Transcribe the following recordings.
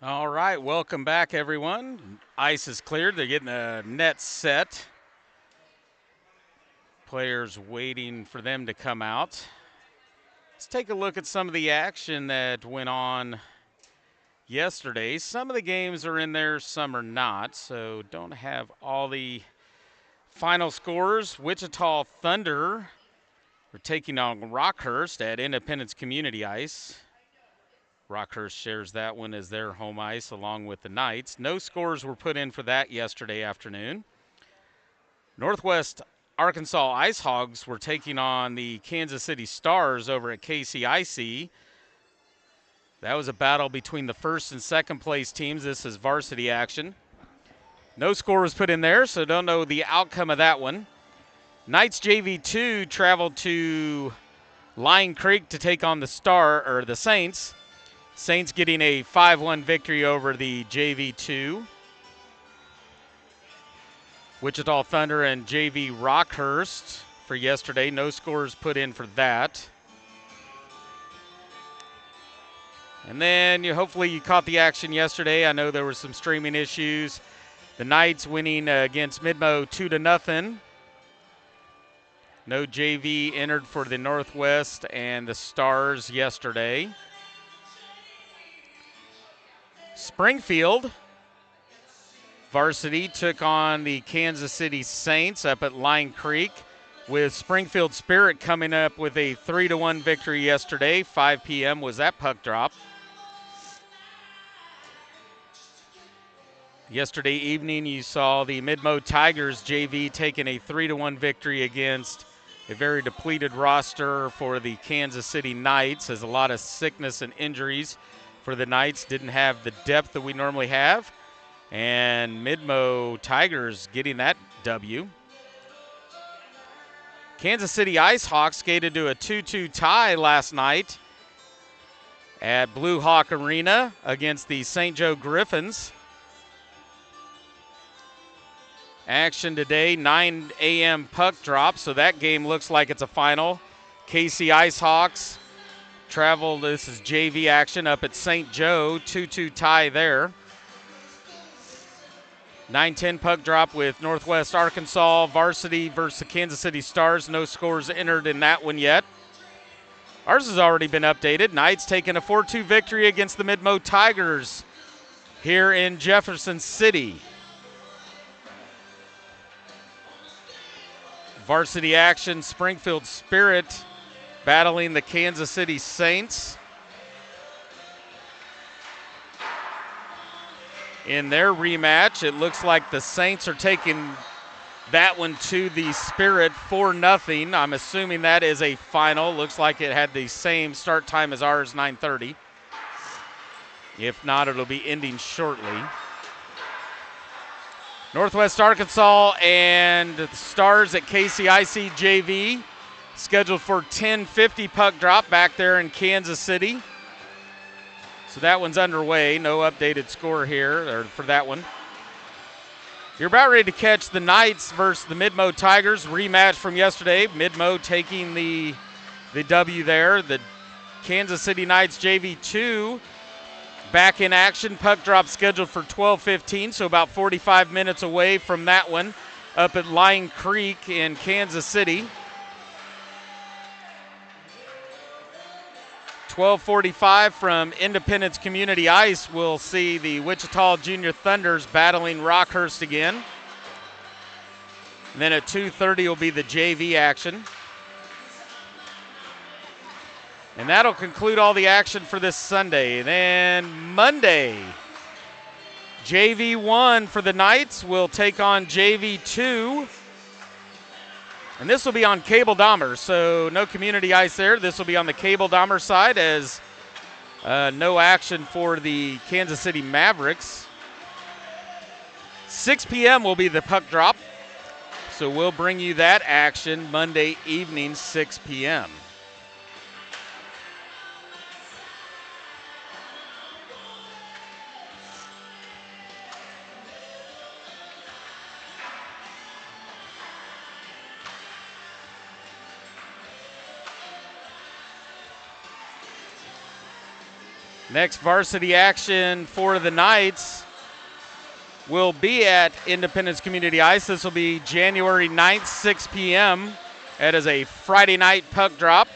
All right, welcome back, everyone. Ice is cleared. They're getting a net set. Players waiting for them to come out. Let's take a look at some of the action that went on yesterday. Some of the games are in there, some are not, so don't have all the final scores. Wichita Thunder are taking on Rockhurst at Independence Community Ice. Rockhurst shares that one as their home ice along with the Knights. No scores were put in for that yesterday afternoon. Northwest Arkansas Ice Hogs were taking on the Kansas City Stars over at KCIC. That was a battle between the first and second place teams. This is varsity action. No score was put in there, so don't know the outcome of that one. Knights JV1 traveled to Lion Creek to take on the Saints. Saints getting a 5-1 victory over the JV2. Wichita Thunder and JV Rockhurst for yesterday. No scores put in for that. And then hopefully you caught the action yesterday. I know there were some streaming issues. The Knights winning against Midmo 2-0. No JV entered for the Northwest and the Stars yesterday. Springfield varsity took on the Kansas City Saints up at Lion Creek, with Springfield Spirit coming up with a 3-1 victory yesterday. 5 p.m. was that puck drop. Yesterday evening, you saw the Midmo Tigers JV taking a 3-1 victory against a very depleted roster for the Kansas City Knights, as a lot of sickness and injuries for the Knights. Didn't have the depth that we normally have. And Midmo Tigers getting that W. Kansas City Ice Hawks skated to a 2-2 tie last night at Blue Hawk Arena against the St. Joe Griffins. Action today, 9 a.m. puck drop, so that game looks like it's a final. KC Ice Hawks travel, this is JV action up at St. Joe, 2-2 tie there. 9-10 puck drop with Northwest Arkansas varsity versus the Kansas City Stars. No scores entered in that one yet. Ours has already been updated. Knights taking a 4-2 victory against the Midmo Tigers here in Jefferson City. Varsity action, Springfield Spirit battling the Kansas City Saints. In their rematch, it looks like the Saints are taking that one to the Spirit 4-0. I'm assuming that is a final. Looks like it had the same start time as ours, 9:30. If not, it'll be ending shortly. Northwest Arkansas and the Stars at KCIC JV scheduled for 10:50 puck drop back there in Kansas City. So that one's underway. No updated score here or for that one. You're about ready to catch the Knights versus the Midmo Tigers rematch from yesterday. Midmo taking the W there. The Kansas City Knights JV2 back in action. Puck drop scheduled for 12:15, so about 45 minutes away from that one up at Lion Creek in Kansas City. 12:45 from Independence Community Ice, we'll see the Wichita Junior Thunders battling Rockhurst again. And then at 2:30 will be the JV action. And that'll conclude all the action for this Sunday. Then Monday, JV1 for the Knights will take on JV2. And this will be on Cable Dahmer, so no community ice there. This will be on the Cable Dahmer side, as no action for the Kansas City Mavericks. 6 p.m. will be the puck drop, so we'll bring you that action Monday evening, 6 p.m. Next varsity action for the Knights will be at Independence Community Ice. This will be January 9th, 6 p.m. That is a Friday night puck drop.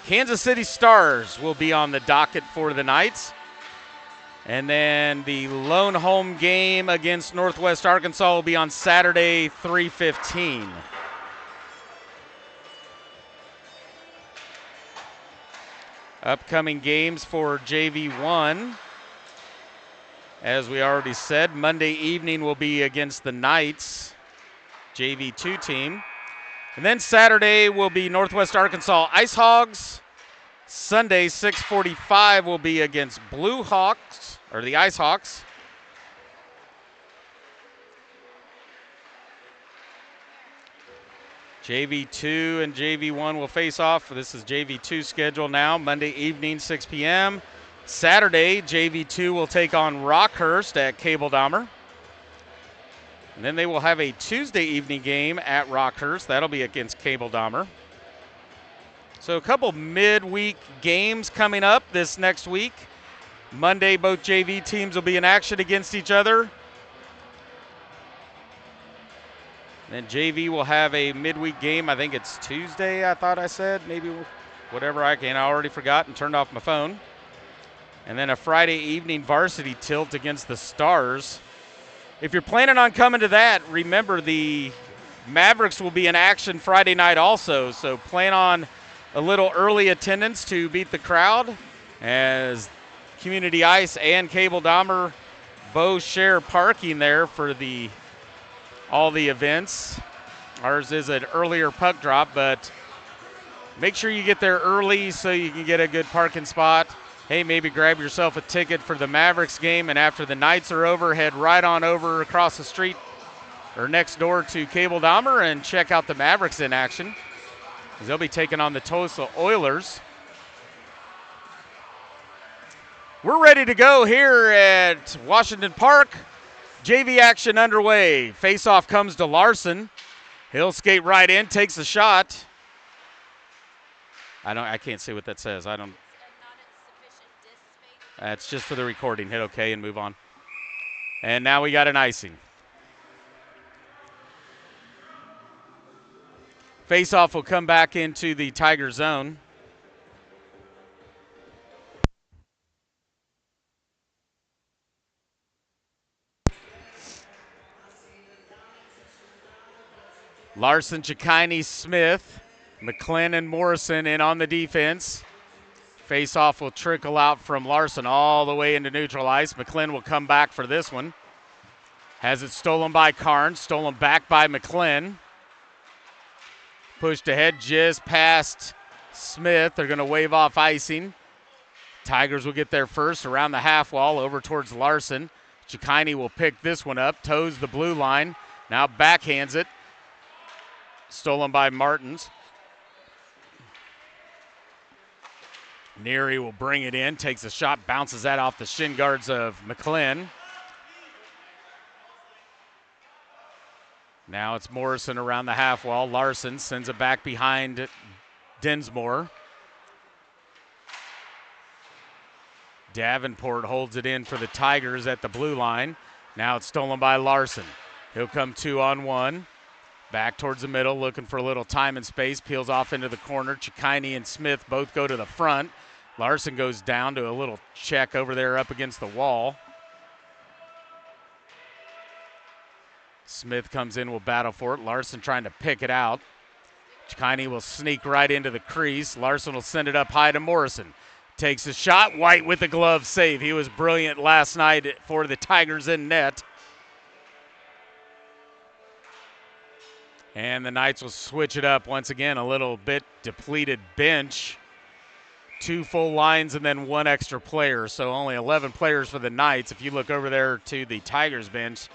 Kansas City Stars will be on the docket for the Knights. And then the lone home game against Northwest Arkansas will be on Saturday, 3:15. Upcoming games for JV1. As we already said, Monday evening will be against the Knights JV2 team. And then Saturday will be Northwest Arkansas Ice Hogs. Sunday, 6:45 will be against Blue Hawks, or the Ice Hawks. JV2 and JV1 will face off. This is JV2 schedule now, Monday evening, 6 p.m. Saturday, JV2 will take on Rockhurst at Cable Dahmer. And then they will have a Tuesday evening game at Rockhurst. That'll be against Cable Dahmer. So a couple midweek games coming up this next week. Monday, both JV teams will be in action against each other. Then JV will have a midweek game. I think it's Tuesday, I thought I said. Maybe whatever I can. I already forgot and turned off my phone. And then a Friday evening varsity tilt against the Stars. If you're planning on coming to that, remember the Mavericks will be in action Friday night also. So plan on a little early attendance to beat the crowd, as Community Ice and Cable Dahmer both share parking there for all the events. Ours is an earlier puck drop, but make sure you get there early so you can get a good parking spot. Hey, maybe grab yourself a ticket for the Mavericks game, and after the Knights are over, head right on over across the street or next door to Cable Dahmer and check out the Mavericks in action, because they'll be taking on the Tulsa Oilers. We're ready to go here at Washington Park. JV action underway. Faceoff comes to Larson. He'll skate right in, takes a shot. I can't see what that says. That's just for the recording. Hit OK and move on. And now we got an icing. Faceoff will come back into the Tiger zone. Larson, Chikini, Smith, McClin, and Morrison in on the defense. Faceoff will trickle out from Larson all the way into neutral ice. McClin will come back for this one. Has it stolen by Carnes, stolen back by McClin. Pushed ahead just past Smith. They're going to wave off icing. Tigers will get there first around the half wall over towards Larson. Chikini will pick this one up, toes the blue line. Now backhands it. Stolen by Martins. Neary will bring it in, takes a shot, bounces that off the shin guards of McClin. Now it's Morrison around the half wall. Larson sends it back behind Dinsmore. Davenport holds it in for the Tigers at the blue line. Now it's stolen by Larson. He'll come 2-on-1. Back towards the middle, looking for a little time and space. Peels off into the corner. Chikini and Smith both go to the front. Larson goes down to a little check over there up against the wall. Smith comes in, will battle for it. Larson trying to pick it out. Chikini will sneak right into the crease. Larson will send it up high to Morrison. Takes a shot. White with the glove save. He was brilliant last night for the Tigers in net. And the Knights will switch it up once again. A little bit depleted bench. 2 full lines and then 1 extra player. So only 11 players for the Knights. If you look over there to the Tigers bench,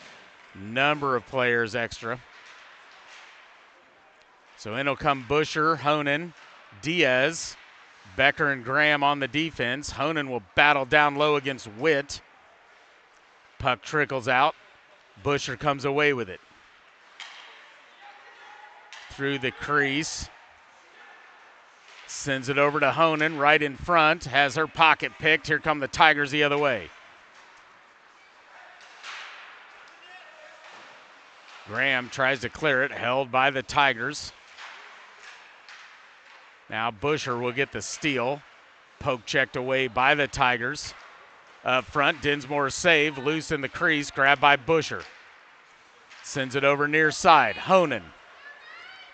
number of players extra. So in will come Busher, Honan, Diaz, Becker and Graham on the defense. Honan will battle down low against Witt. Puck trickles out. Busher comes away with it. Through the crease. Sends it over to Honan right in front. Has her pocket picked. Here come the Tigers the other way. Graham tries to clear it. Held by the Tigers. Now Busher will get the steal. Poke checked away by the Tigers. Up front, Dinsmore save. Loose in the crease. Grabbed by Busher. Sends it over near side. Honan.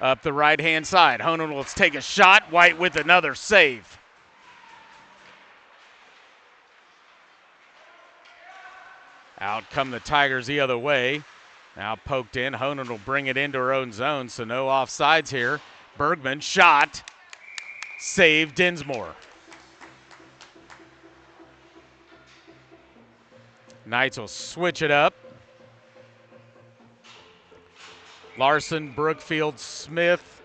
Up the right-hand side. Honan will take a shot. White with another save. Out come the Tigers the other way. Now poked in. Honan will bring it into her own zone, so no offsides here. Bergman, shot. Save, Dinsmore. Knights will switch it up. Larson, Brookfield, Smith,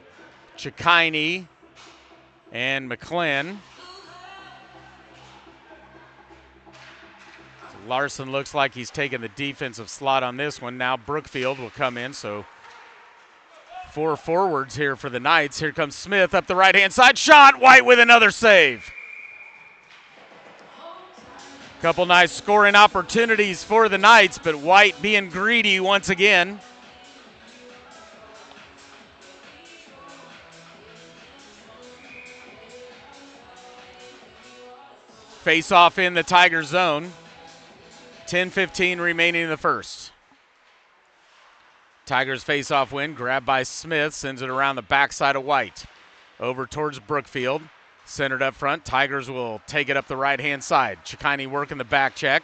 Chikini, and McClin. Larson looks like he's taking the defensive slot on this one. Now Brookfield will come in, so 4 forwards here for the Knights. Here comes Smith up the right-hand side. Shot, White with another save. Couple nice scoring opportunities for the Knights, but White being greedy once again. Face off in the Tiger zone. 10:15 remaining in the first. Tigers face off win, grabbed by Smith, sends it around the backside of White. Over towards Brookfield, centered up front. Tigers will take it up the right-hand side. Chikini working the back check.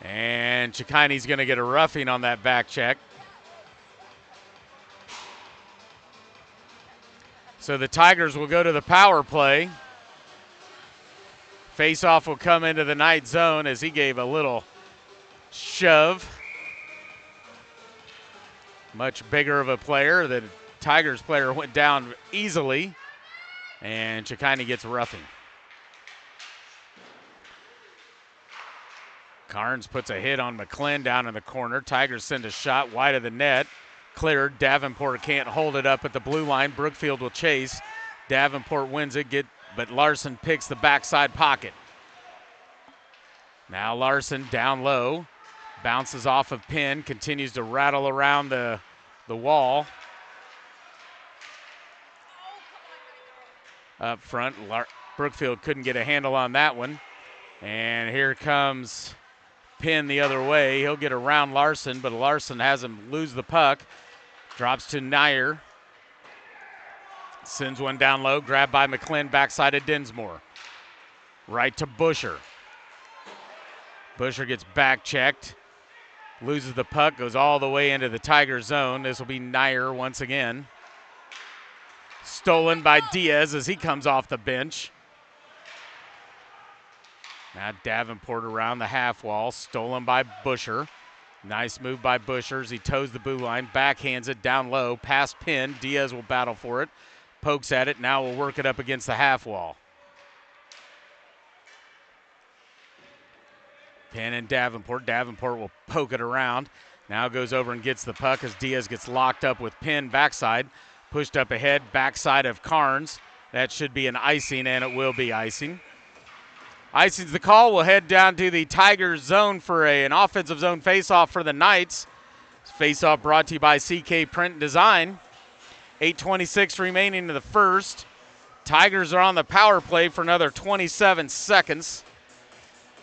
And Chikini's going to get a roughing on that back check. So the Tigers will go to the power play. Face-off will come into the Knight zone as he gave a little shove. Much bigger of a player. The Tigers player went down easily, and Chikini gets roughing. Carnes puts a hit on McClin down in the corner. Tigers send a shot wide of the net. Cleared. Davenport can't hold it up at the blue line. Brookfield will chase. Davenport wins it, but Larson picks the backside pocket. Now Larson down low. Bounces off of pin. Continues to rattle around the wall. Up front, Brookfield couldn't get a handle on that one. And here comes Pin the other way. He'll get around Larson, but Larson has him lose the puck. Drops to Nair. Sends one down low. Grabbed by McClin, backside of Dinsmore. Right to Busher. Busher gets back checked. Loses the puck, goes all the way into the Tiger zone. This will be Nair once again. Stolen by Diaz as he comes off the bench. Now Davenport around the half wall. Stolen by Busher. Nice move by Busher as he toes the blue line. Backhands it down low. Past Pin. Diaz will battle for it. Pokes at it. Now will work it up against the half wall. Pin and Davenport. Davenport will poke it around. Now goes over and gets the puck as Diaz gets locked up with Pin backside. Pushed up ahead. Backside of Carnes. That should be an icing, and it will be icing. Icing's the call. We'll head down to the Tigers zone for an offensive zone faceoff for the Knights. Faceoff brought to you by CK Print and Design. 8:26 remaining in the first. Tigers are on the power play for another 27 seconds.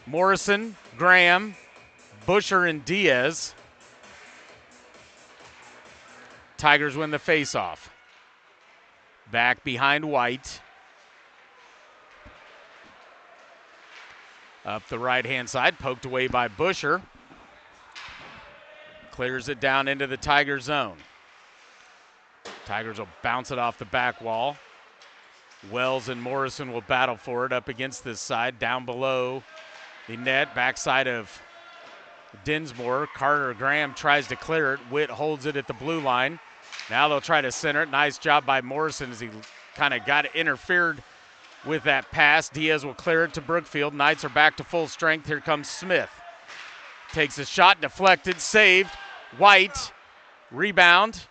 Morrison, Graham, Busher, and Diaz. Tigers win the faceoff. Back behind White. Up the right-hand side, poked away by Busher. Clears it down into the Tiger zone. Tigers will bounce it off the back wall. Wells and Morrison will battle for it up against this side, down below the net, backside of Dinsmore. Carter Graham tries to clear it. Witt holds it at the blue line. Now they'll try to center it. Nice job by Morrison as he kind of got interfered with that pass. Diaz will clear it to Brookfield. Knights are back to full strength. Here comes Smith. Takes a shot, deflected, saved. White, rebound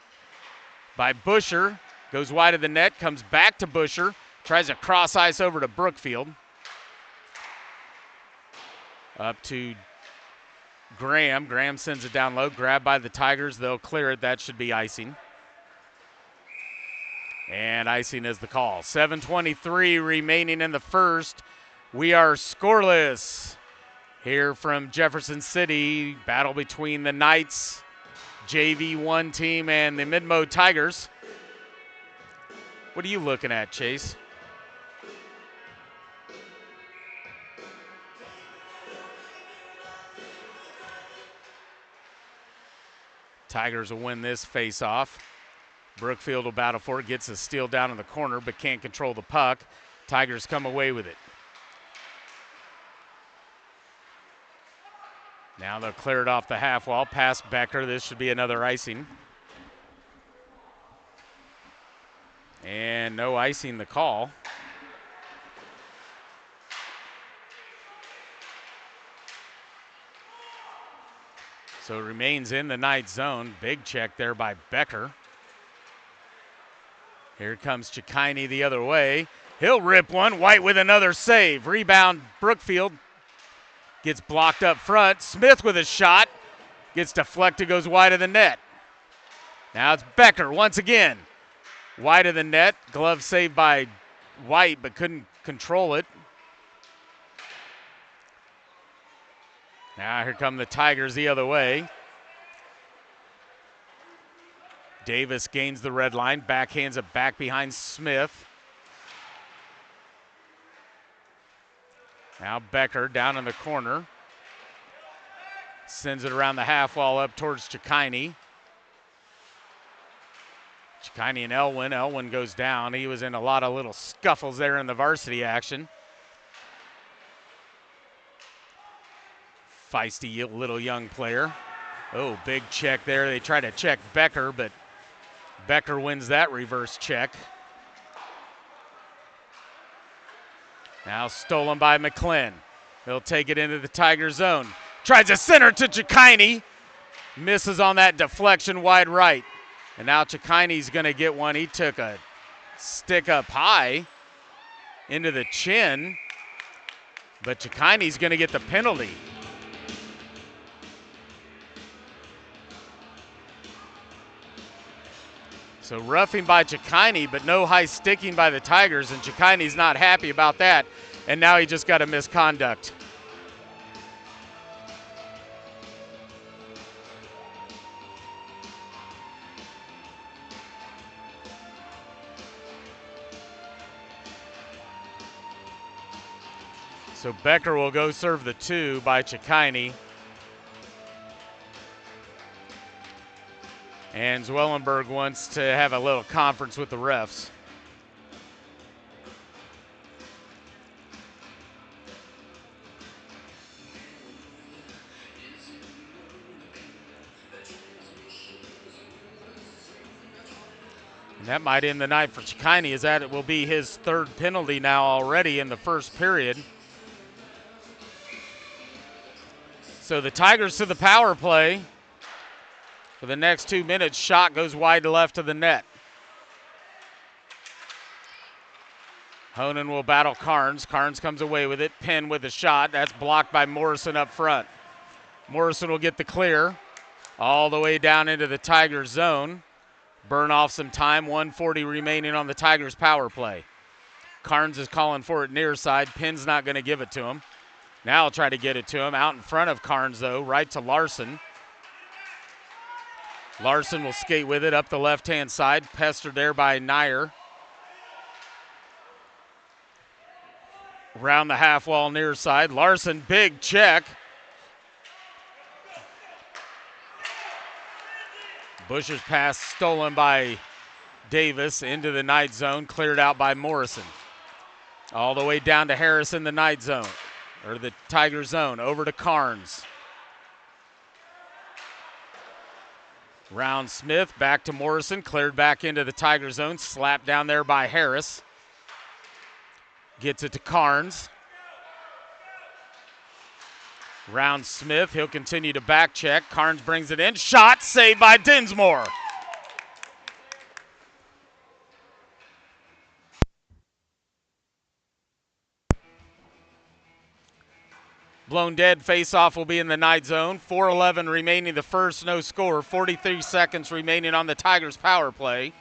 by Busher. Goes wide of the net, comes back to Busher. Tries to cross ice over to Brookfield. Up to Graham. Graham sends it down low. Grabbed by the Tigers. They'll clear it. That should be icing. And icing is the call. 7:23 remaining in the first. We are scoreless here from Jefferson City. Battle between the Knights JV1 team and the Midmo Tigers. What are you looking at, Chase? Tigers will win this face-off. Brookfield will battle for it, gets a steal down in the corner, but can't control the puck. Tigers come away with it. Now they'll clear it off the half wall, past Becker. This should be another icing. And no icing the call. So it remains in the Knight zone. Big check there by Becker. Here comes Chikine the other way. He'll rip one. White with another save. Rebound, Brookfield. Gets blocked up front. Smith with a shot. Gets deflected, goes wide of the net. Now it's Becker once again. Wide of the net. Glove saved by White, but couldn't control it. Now here come the Tigers the other way. Davis gains the red line, backhands it back behind Smith. Now Becker down in the corner. Sends it around the half wall up towards Chikine. Chikine and Elwin. Elwin goes down. He was in a lot of little scuffles there in the varsity action. Feisty little young player. Oh, big check there. They try to check Becker, but Becker wins that reverse check. Now stolen by McClin. He'll take it into the Tiger zone. Tries to center to Chikine. Misses on that deflection wide right. And now Chikine's going to get one. He took a stick up high into the chin. But Chikine's going to get the penalty. So roughing by Chikine, but no high sticking by the Tigers, and Chikine's not happy about that. And now he just got a misconduct. So Becker will go serve the 2 by Chikine. And Zwellenberg wants to have a little conference with the refs. And that might end the night for Chikine, as that it will be his 3rd penalty now already in the first period. So the Tigers to the power play. For the next 2 minutes, shot goes wide left of the net. Honan will battle Carnes. Carnes comes away with it. Penn with a shot. That's blocked by Morrison up front. Morrison will get the clear all the way down into the Tigers zone. Burn off some time. 1:40 remaining on the Tigers power play. Carnes is calling for it near side. Penn's not going to give it to him. Now he'll try to get it to him. Out in front of Carnes, though, right to Larson. Larson will skate with it up the left-hand side, pestered there by Nyer. Around the half wall near side. Larson, big check. Busher's pass stolen by Davis into the Knight zone, cleared out by Morrison. All the way down to Harris in the Knight zone, or the Tiger zone, over to Carnes. Round Smith, back to Morrison, cleared back into the Tiger zone, slapped down there by Harris. Gets it to Carnes. Round Smith, he'll continue to back check. Carnes brings it in. Shot saved by Dinsmore. Blown dead face-off will be in the Knight zone. 4:11 remaining the first, no score. 43 seconds remaining on the Tigers' power play.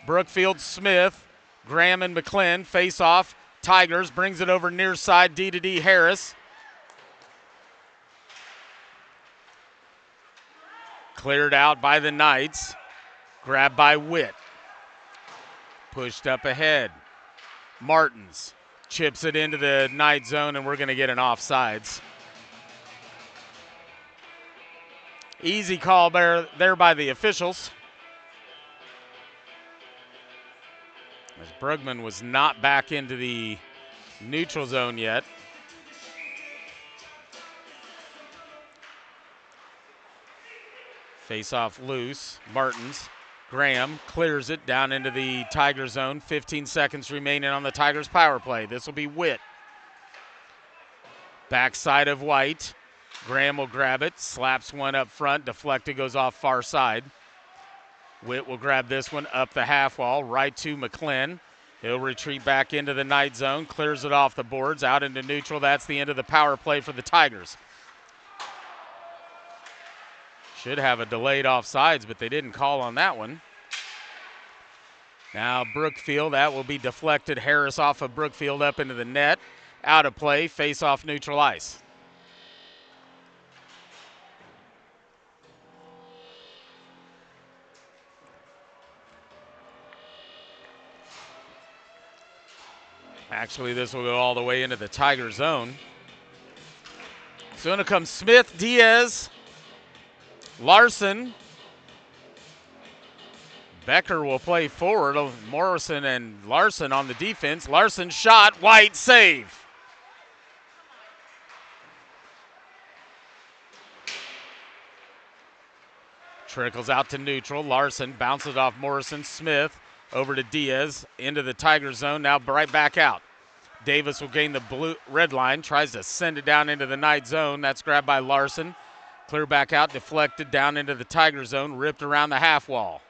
Brookfield, Smith, Graham, and McClin face-off. Tigers brings it over near side, D Harris. Cleared out by the Knights. Grabbed by Witt. Pushed up ahead. Martins chips it into the Knight zone, and we're going to get an offsides. Easy call there by the officials. As Brugman was not back into the neutral zone yet. Face off loose. Martins. Graham clears it down into the Tiger zone. 15 seconds remaining on the Tigers' power play. This will be Witt. Backside of White. Graham will grab it. Slaps one up front. Deflected, goes off far side. Witt will grab this one up the half wall. Right to McClin. He'll retreat back into the Knight zone. Clears it off the boards. Out into neutral. That's the end of the power play for the Tigers. Should have a delayed offsides, but they didn't call on that one. Now Brookfield, that will be deflected. Harris off of Brookfield up into the net. Out of play, face off neutral ice. Actually, this will go all the way into the Tiger zone. So in comes Smith, Diaz, Larson. Becker will play forward. Morrison and Larson on the defense. Larson shot, White save. Trickles out to neutral. Larson bounces off Morrison. Smith over to Diaz into the Tiger zone. Now right back out. Davis will gain the red line. Tries to send it down into the Knight zone. That's grabbed by Larson. Clear back out. Deflected down into the Tiger zone. Ripped around the half wall.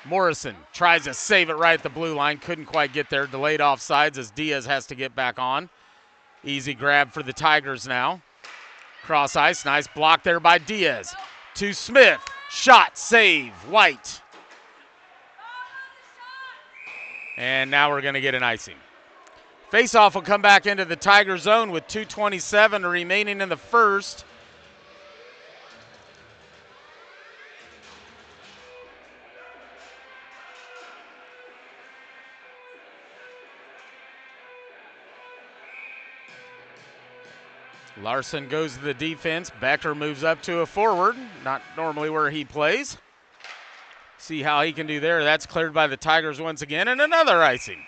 Morrison tries to save it right at the blue line. Couldn't quite get there. Delayed offsides as Diaz has to get back on. Easy grab for the Tigers now. Cross ice. Nice block there by Diaz. To Smith. Shot. Save. White. And now we're going to get an icing. Faceoff will come back into the Tiger zone with 2:27 remaining in the first. Larson goes to the defense. Becker moves up to a forward. Not normally where he plays. See how he can do there. That's cleared by the Tigers once again, and another icing.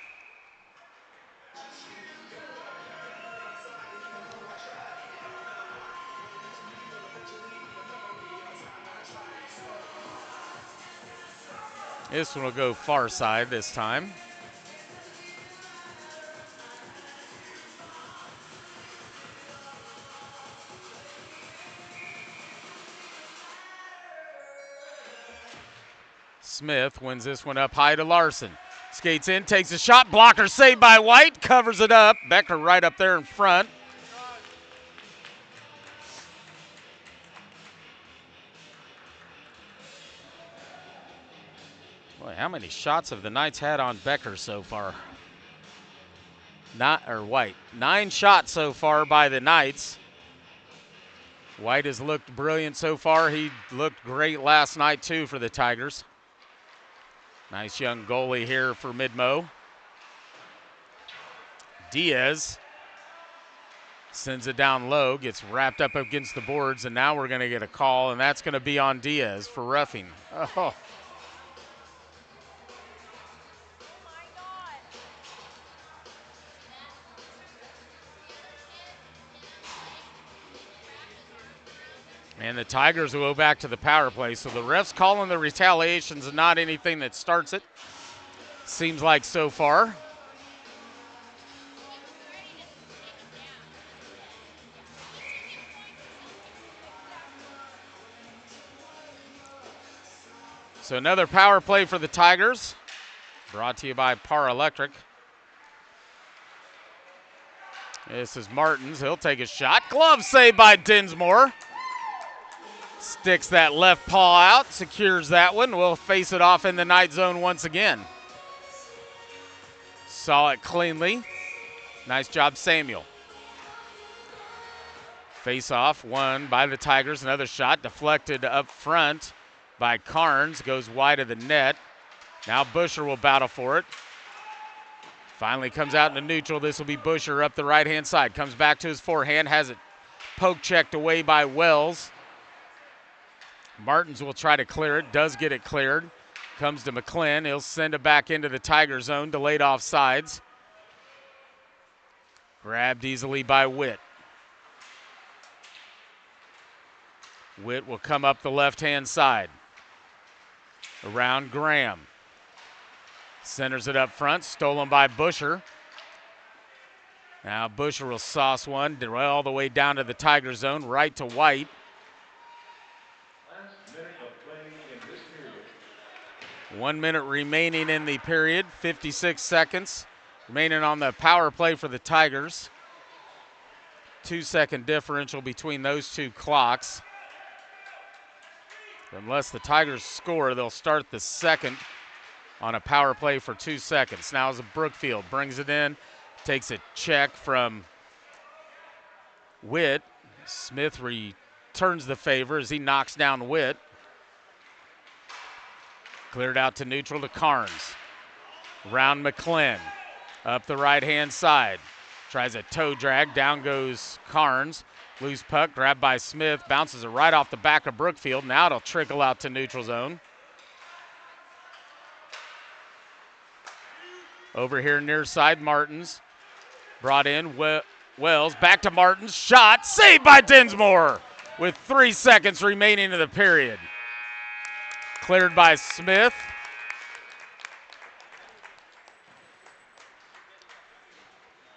This one will go far side this time. Smith wins this one up high to Larson. Skates in, takes a shot. Blocker saved by White. Covers it up. Becker right up there in front. Boy, how many shots have the Knights had on Becker so far? White. 9 shots so far by the Knights. White has looked brilliant so far. He looked great last night too for the Tigers. Nice young goalie here for Midmo. Diaz sends it down low, gets wrapped up against the boards, and now we're going to get a call, and that's going to be on Diaz for roughing. Oh. And the Tigers will go back to the power play. So the refs calling the retaliations and not anything that starts it. Seems like so far. So another power play for the Tigers, brought to you by Par Electric. This is Martins. He'll take a shot. Glove save by Dinsmore. Sticks that left paw out, secures that one. We'll face it off in the Knight zone once again. Saw it cleanly. Nice job, Samuel. Face off, won by the Tigers. Another shot deflected up front by Carnes. Goes wide of the net. Now Busher will battle for it. Finally comes out into neutral. This will be Busher up the right-hand side. Comes back to his forehand. Has it poke checked away by Wells. Martins will try to clear it. Does get it cleared. Comes to McClin. He'll send it back into the Tiger zone. Delayed offsides. Grabbed easily by Witt. Witt will come up the left-hand side. Around Graham. Centers it up front. Stolen by Busher. Now Busher will sauce one all the way down to the Tiger zone. Right to White. Last minute of playing in this period. 1 minute remaining in the period. 56 seconds remaining on the power play for the Tigers. 2-second differential between those two clocks. Unless the Tigers score, they'll start the second on a power play for 2 seconds. Now is Brookfield, brings it in, takes a check from Witt. Smith returns the favor as he knocks down Witt. Cleared out to neutral to Carnes. Around McClin, up the right-hand side. Tries a toe drag, down goes Carnes. Loose puck, grabbed by Smith, bounces it right off the back of Brookfield. Now it'll trickle out to neutral zone. Over here near side, Martins. Brought in, Wells, back to Martins. Shot, saved by Dinsmore with 3 seconds remaining in the period. Cleared by Smith.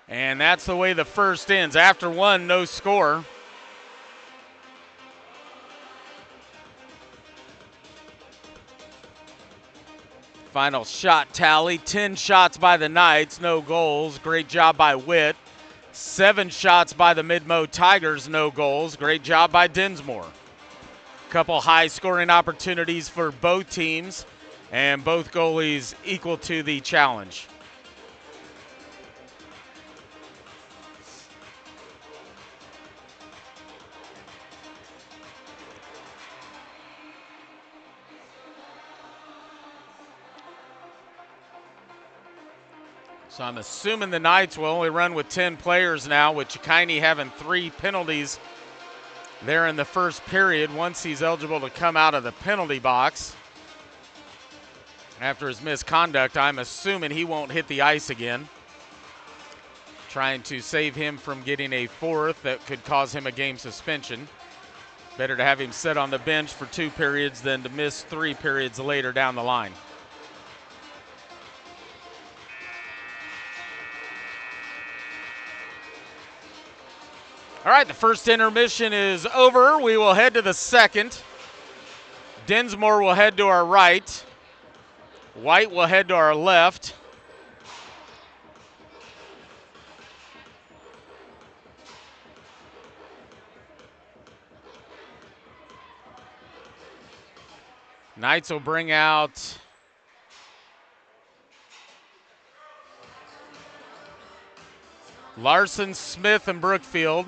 And that's the way the first ends. After one, no score. Final shot tally, 10 shots by the Knights, no goals. Great job by Witt. 7 shots by the Mid-Mo Tigers, no goals. Great job by Dinsmore. Couple high scoring opportunities for both teams, and both goalies equal to the challenge. So I'm assuming the Knights will only run with 10 players now, with Chikaini having 3 penalties there in the first period once he's eligible to come out of the penalty box. After his misconduct, I'm assuming he won't hit the ice again. Trying to save him from getting a 4th that could cause him a game suspension. Better to have him sit on the bench for 2 periods than to miss 3 periods later down the line. All right, the first intermission is over. We will head to the second. Dinsmore will head to our right. White will head to our left. Knights will bring out Larson, Smith, and Brookfield.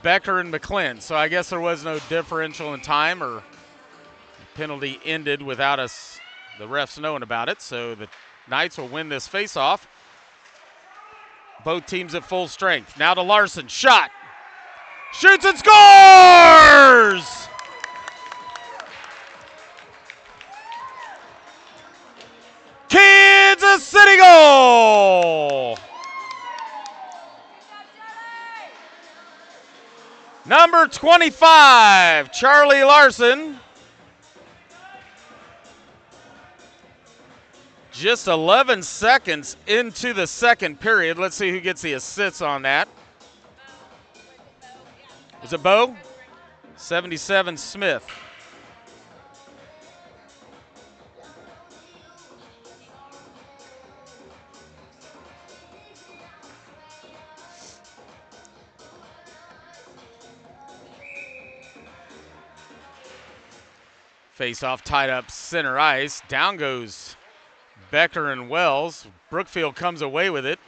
Becker and McClin. So I guess there was no differential in time, or penalty ended without the refs knowing about it. So the Knights will win this faceoff. Both teams at full strength. Now to Larson. Shot. Shoots and scores! Kansas City goal! Number 25, Charlie Larson. Just 11 seconds into the second period. Let's see who gets the assists on that. Was it Bo? 77, Smith. Face off tied up center ice. Down goes Becker and Wells. Brookfield comes away with it.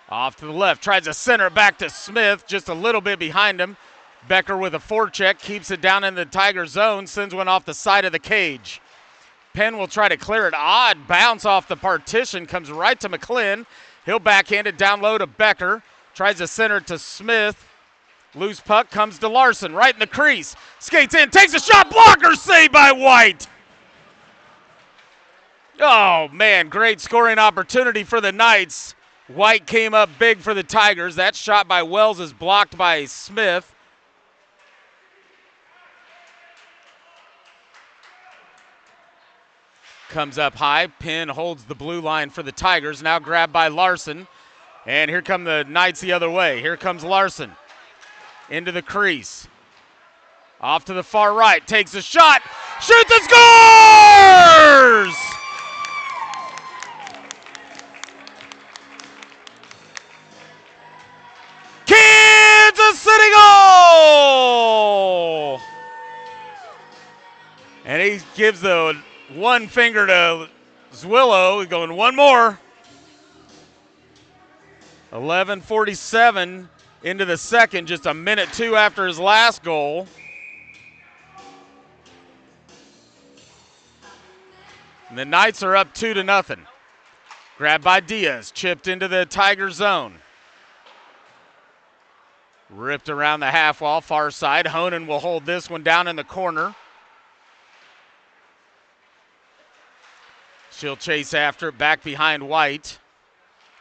Off to the left, tries to center back to Smith, just a little bit behind him. Becker with a forecheck, keeps it down in the Tiger zone, sends one off the side of the cage. Penn will try to clear it. Odd bounce off the partition, comes right to McClin. He'll backhand it down low to Becker. Tries to center to Smith. Loose puck comes to Larson, right in the crease. Skates in, takes a shot, blocker saved by White. Oh man, great scoring opportunity for the Knights. White came up big for the Tigers. That shot by Wells is blocked by Smith. Comes up high. Penn holds the blue line for the Tigers. Now grabbed by Larson. And here come the Knights the other way. Here comes Larson. Into the crease. Off to the far right. Takes a shot. Shoots and scores! Kansas City goal! And he gives the one finger to Zwillow. He's going one more. 11:47 into the second, just a minute two after his last goal. And the Knights are up 2-0. Grabbed by Diaz, chipped into the Tiger zone. Ripped around the half wall, far side. Honan will hold this one down in the corner. She'll chase after it, back behind White.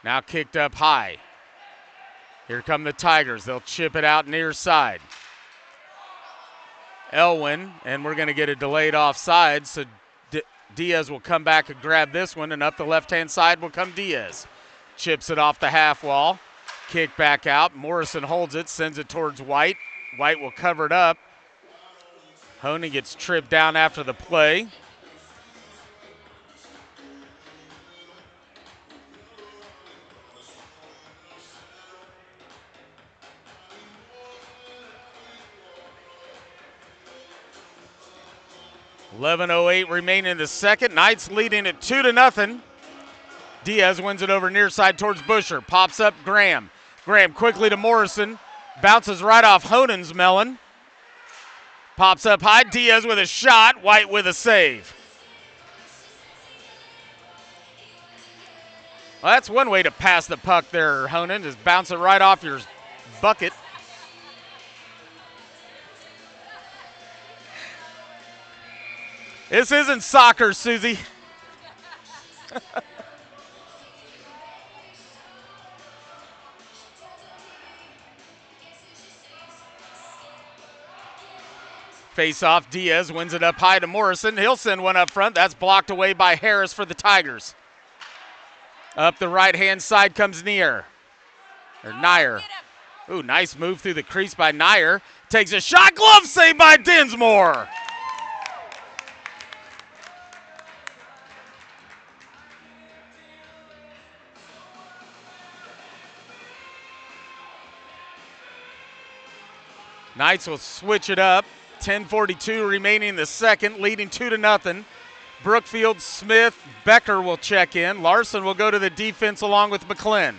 Now kicked up high. Here come the Tigers. They'll chip it out near side. Elwin, and we're going to get a delayed offside, so Diaz will come back and grab this one, and up the left-hand side will come Diaz. Chips it off the half wall. Kick back out. Morrison holds it, sends it towards White. White will cover it up. Honan gets tripped down after the play. .11:08 remaining in the second. Knights leading at 2-0. Diaz wins it over near side towards Busher. Pops up Graham. Graham quickly to Morrison. Bounces right off Honan's melon. Pops up high. Diaz with a shot. White with a save. Well, that's one way to pass the puck there, Honan, is bounce it right off your bucket. This isn't soccer, Susie. Face off, Diaz wins it up high to Morrison. He'll send one up front. That's blocked away by Harris for the Tigers. Up the right-hand side comes Nier. Ooh, nice move through the crease by Nier. Takes a shot, glove saved by Dinsmore. Knights will switch it up. 10:42 remaining in the second, leading 2-0. Brookfield, Smith, Becker will check in. Larson will go to the defense along with McClin.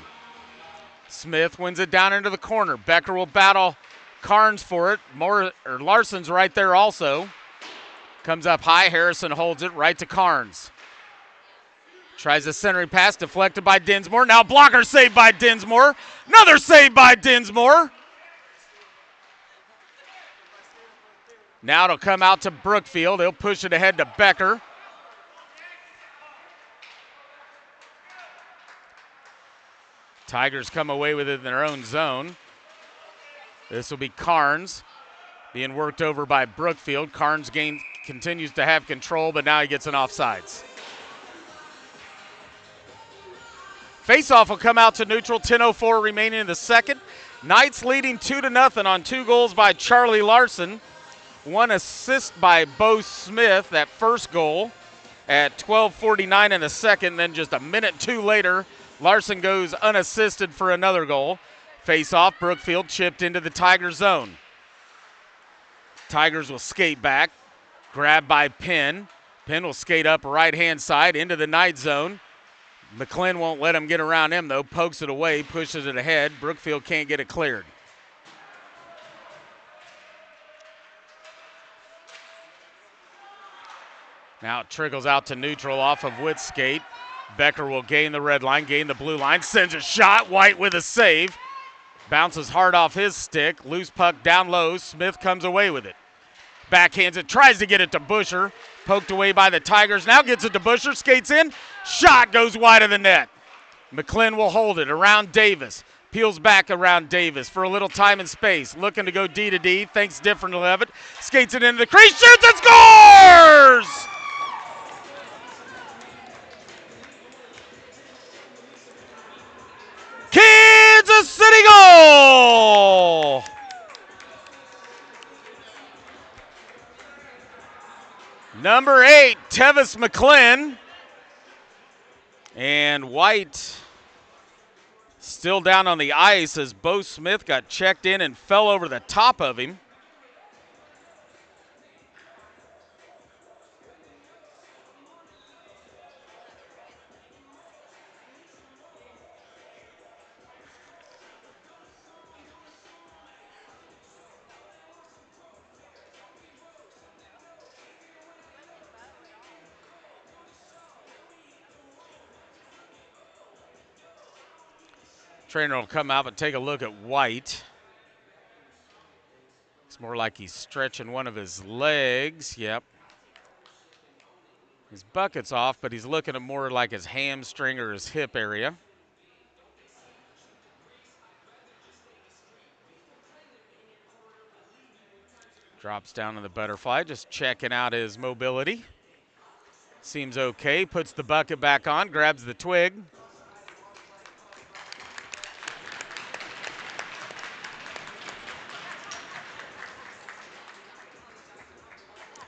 Smith wins it down into the corner. Becker will battle Carnes for it. Larson's right there also. Comes up high. Harrison holds it right to Carnes. Tries a centering pass, deflected by Dinsmore. Now blocker saved by Dinsmore. Another save by Dinsmore. Now it'll come out to Brookfield. He'll push it ahead to Becker. Tigers come away with it in their own zone. This will be Carnes being worked over by Brookfield. Carnes continues to have control, but now he gets an offsides. Faceoff will come out to neutral. 10:04 remaining in the second. Knights leading 2-0 on 2 goals by Charlie Larson. 1 assist by Bo Smith, that first goal at 12:49 in the second. Then just a minute 2 later, Larson goes unassisted for another goal. Face off, Brookfield chipped into the Tiger zone. Tigers will skate back. Grabbed by Penn. Penn will skate up right-hand side into the Knight zone. McClin won't let him get around him, though. Pokes it away, pushes it ahead. Brookfield can't get it cleared. Now it trickles out to neutral off of Witt's skate. Becker will gain the red line, gain the blue line, sends a shot. White with a save. Bounces hard off his stick. Loose puck down low. Smith comes away with it. Backhands it, tries to get it to Busher. Poked away by the Tigers. Now gets it to Busher, skates in. Shot goes wide of the net. McClin will hold it around Davis. Peels back around Davis for a little time and space. Looking to go D to D. Thinks differently of it. Skates it into the crease. Shoots and scores! Kansas City goal! Number 8, Tevis McClin. And White still down on the ice as Bo Smith got checked in and fell over the top of him. Trainer will come out and take a look at White. It's more like he's stretching one of his legs. Yep. His bucket's off, but he's looking at more like his hamstring or his hip area. Drops down to the butterfly, just checking out his mobility. Seems okay, puts the bucket back on, grabs the twig.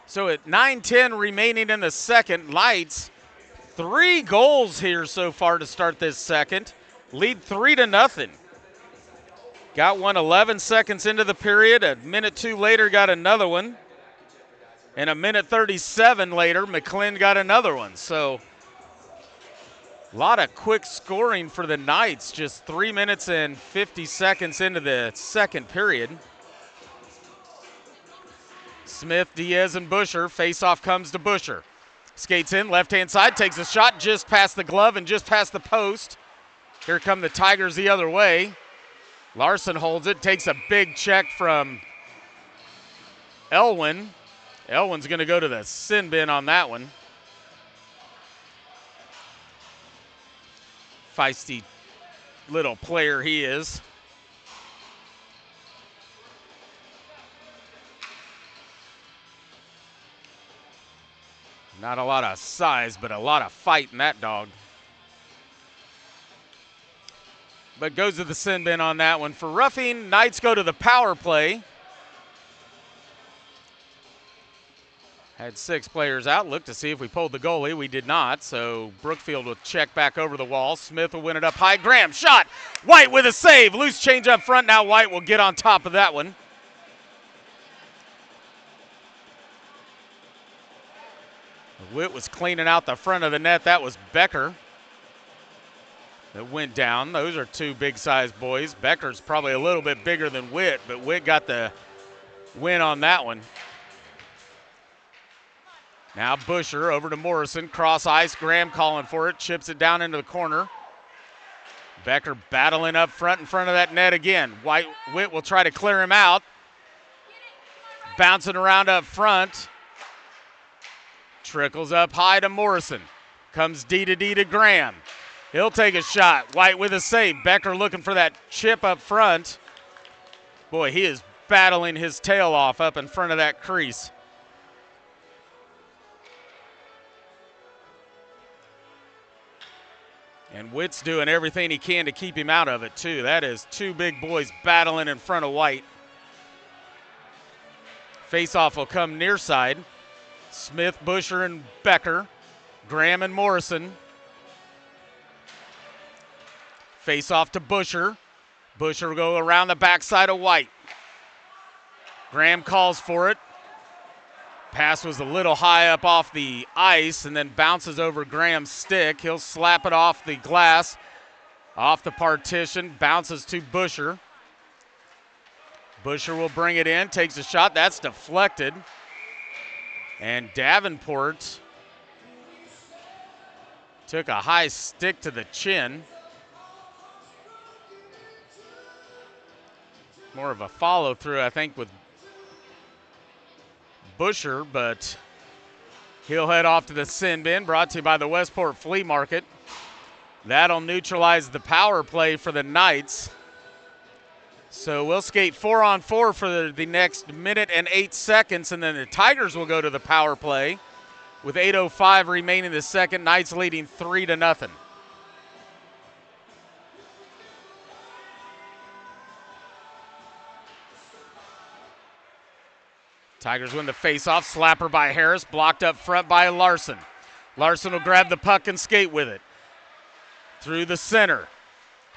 So at 9:10 remaining in the second, Knights 3 goals here so far to start this second. Lead 3-0. Got one 11 seconds into the period. A minute 2 later got another one. And a minute 37 later, McClin got another one. So a lot of quick scoring for the Knights, just 3 minutes and 50 seconds into the second period. Smith, Diaz, and Busher. Face-off comes to Busher. Skates in, left-hand side, takes a shot just past the glove and just past the post. Here come the Tigers the other way. Larson holds it, takes a big check from Elwin. Elwin's going to go to the sin bin on that one. Feisty little player he is. Not a lot of size, but a lot of fight in that dog. But goes to the sin bin on that one. For roughing, Knights go to the power play. Had 6 players out. Looked to see if we pulled the goalie. We did not, so Brookfield will check back over the wall. Smith will win it up high. Graham, shot. White with a save. Loose change up front. Now White will get on top of that one. Witt was cleaning out the front of the net. That was Becker that went down. Those are 2 big-sized boys. Becker's probably a little bit bigger than Witt, but Witt got the win on that one. Now Busher over to Morrison. Cross ice. Graham calling for it. Chips it down into the corner. Becker battling up front in front of that net again. Witt will try to clear him out. Bouncing around up front. Trickles up high to Morrison. Comes D to Graham. He'll take a shot. White with a save. Becker looking for that chip up front. Boy, he is battling his tail off up in front of that crease. And Witt's doing everything he can to keep him out of it, too. That is 2 big boys battling in front of White. Face-off will come near side. Smith, Busher, and Becker. Graham and Morrison. Face-off to Busher. Busher will go around the backside of White. Graham calls for it. Pass was a little high up off the ice and then bounces over Graham's stick. He'll slap it off the glass, off the partition, bounces to Busher. Busher will bring it in, takes a shot. That's deflected. And Davenport took a high stick to the chin. More of a follow through, I think, with Busher, but he'll head off to the sin bin, brought to you by the Westport Flea Market. That'll neutralize the power play for the Knights. So we'll skate 4-on-4 for the next minute and 8 seconds, and then the Tigers will go to the power play with 8:05 remaining in the second. Knights leading 3-0. Tigers win the faceoff. Slapper by Harris, blocked up front by Larson. Larson will grab the puck and skate with it. Through the center.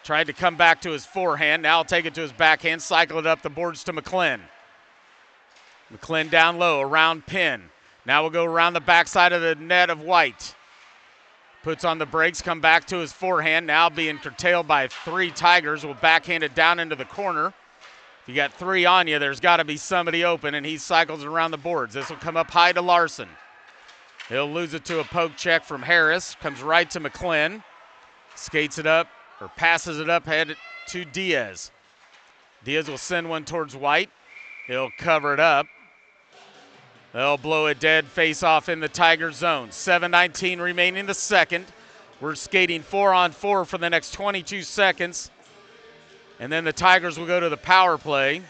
Tried to come back to his forehand. Now he'll take it to his backhand, cycle it up the boards to McClin. McClin down low, around pin. Now we'll go around the backside of the net of White. Puts on the brakes, come back to his forehand. Now being curtailed by 3 Tigers. Will backhand it down into the corner. If you got 3 on you, there's got to be somebody open, and he cycles around the boards. This will come up high to Larson. He'll lose it to a poke check from Harris. Comes right to McClin. Skates it up, or passes it up head to Diaz. Diaz will send one towards White. He'll cover it up. They'll blow a dead face-off in the Tiger zone. 7:19 remaining in the second. We're skating 4-on-4 for the next 22 seconds. And then the Tigers will go to the power play.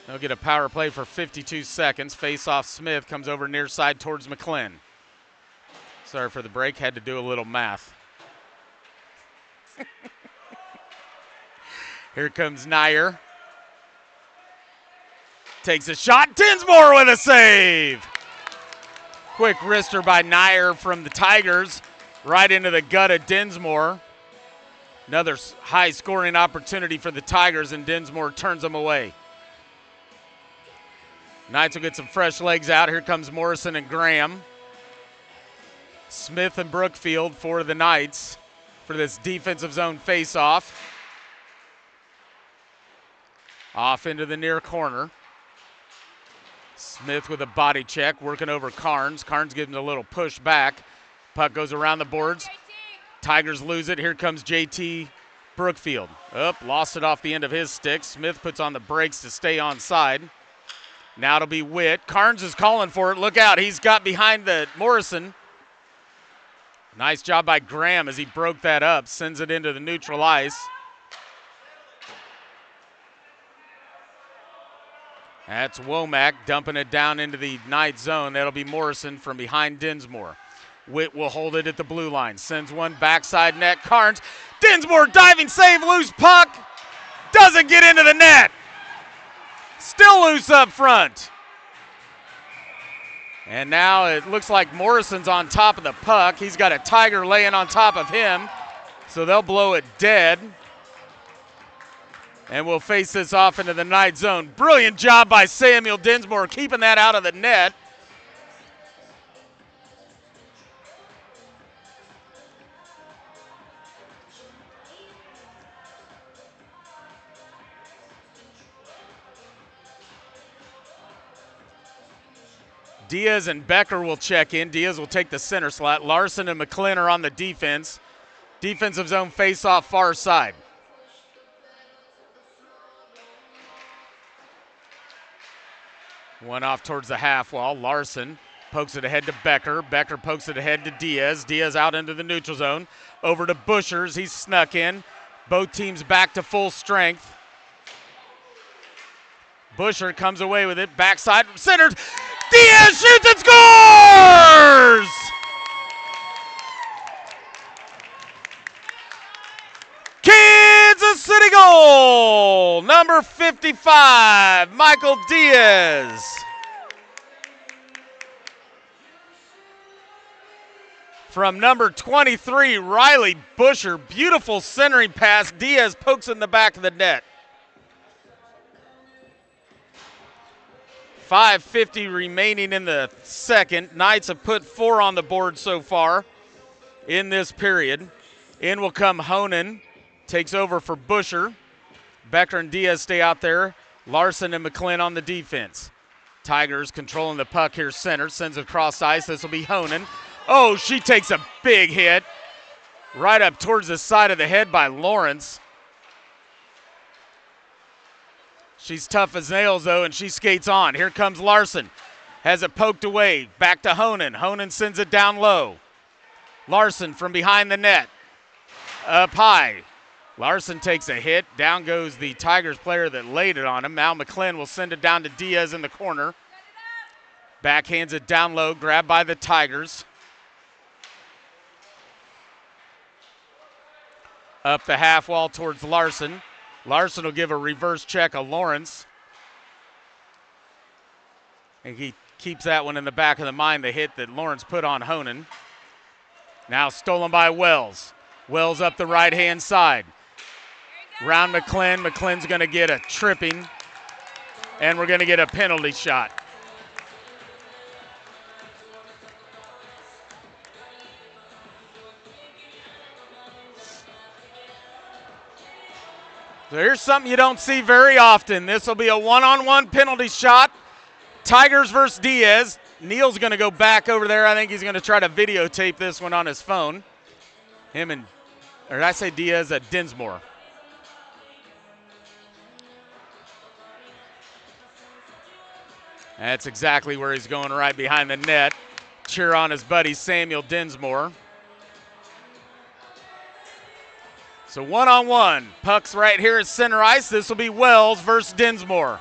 They'll get a power play for 52 seconds. Face-off Smith comes over near side towards McClin. Sorry for the break, had to do a little math. Here comes Nyer. Takes a shot, Dinsmore with a save! Quick wrister by Nyer from the Tigers, right into the gut of Dinsmore. Another high-scoring opportunity for the Tigers, and Dinsmore turns them away. Knights will get some fresh legs out. Here comes Morrison and Graham. Smith and Brookfield for the Knights for this defensive zone face-off. Off into the near corner. Smith with a body check, working over Carnes. Carnes gives him a little push back. Puck goes around the boards. Tigers lose it. Here comes JT Brookfield. Lost it off the end of his stick. Smith puts on the brakes to stay onside. Now it'll be Witt. Carnes is calling for it. Look out. He's got behind the Morrison. Nice job by Graham as he broke that up. Sends it into the neutral ice. That's Womack dumping it down into the Knight zone. That'll be Morrison from behind Dinsmore. Witt will hold it at the blue line. Sends one backside net. Carnes. Dinsmore diving save, loose puck. Doesn't get into the net. Still loose up front. And now it looks like Morrison's on top of the puck. He's got a Tiger laying on top of him. So they'll blow it dead. And we'll face this off into the Knight zone. Brilliant job by Samuel Dinsmore keeping that out of the net. Diaz and Becker will check in. Diaz will take the center slot. Larson and McClin are on the defense. Defensive zone face-off far side. One off towards the half wall. Larson pokes it ahead to Becker. Becker pokes it ahead to Diaz. Diaz out into the neutral zone. Over to Bushers. He's snuck in. Both teams back to full strength. Busher comes away with it. Backside centered. Diaz shoots and scores! Kansas City goal! Number 55, Michael Diaz. from number 23, Riley Busher. Beautiful centering pass. Diaz pokes in the back of the net. 5:50 remaining in the second. Knights have put 4 on the board so far in this period. In will come Honan. Takes over for Busher. Becker and Diaz stay out there. Larson and McClin on the defense. Tigers controlling the puck here center. Sends it across ice. This will be Honan. Oh, she takes a big hit. Right up towards the side of the head by Lawrence. She's tough as nails, though, and she skates on. Here comes Larson. Has it poked away. Back to Honan. Honan sends it down low. Larson from behind the net. Up high. Larson takes a hit. Down goes the Tigers player that laid it on him. Now McClin will send it down to Diaz in the corner. Backhands it down low. Grabbed by the Tigers. Up the half wall towards Larson. Larson will give a reverse check of Lawrence. And he keeps that one in the back of the mind, the hit that Lawrence put on Honan. Now stolen by Wells. Wells up the right-hand side. Round McClin. McClin's going to get a tripping. And we're going to get a penalty shot. So here's something you don't see very often. This will be a one-on-one penalty shot. Tigers versus Diaz. Neal's going to go back over there. I think he's going to try to videotape this one on his phone. Or did I say Diaz? Dinsmore. That's exactly where he's going, right behind the net. Cheer on his buddy Samuel Dinsmore. So one-on-one. Puck's right here at center ice. This will be Wells versus Dinsmore.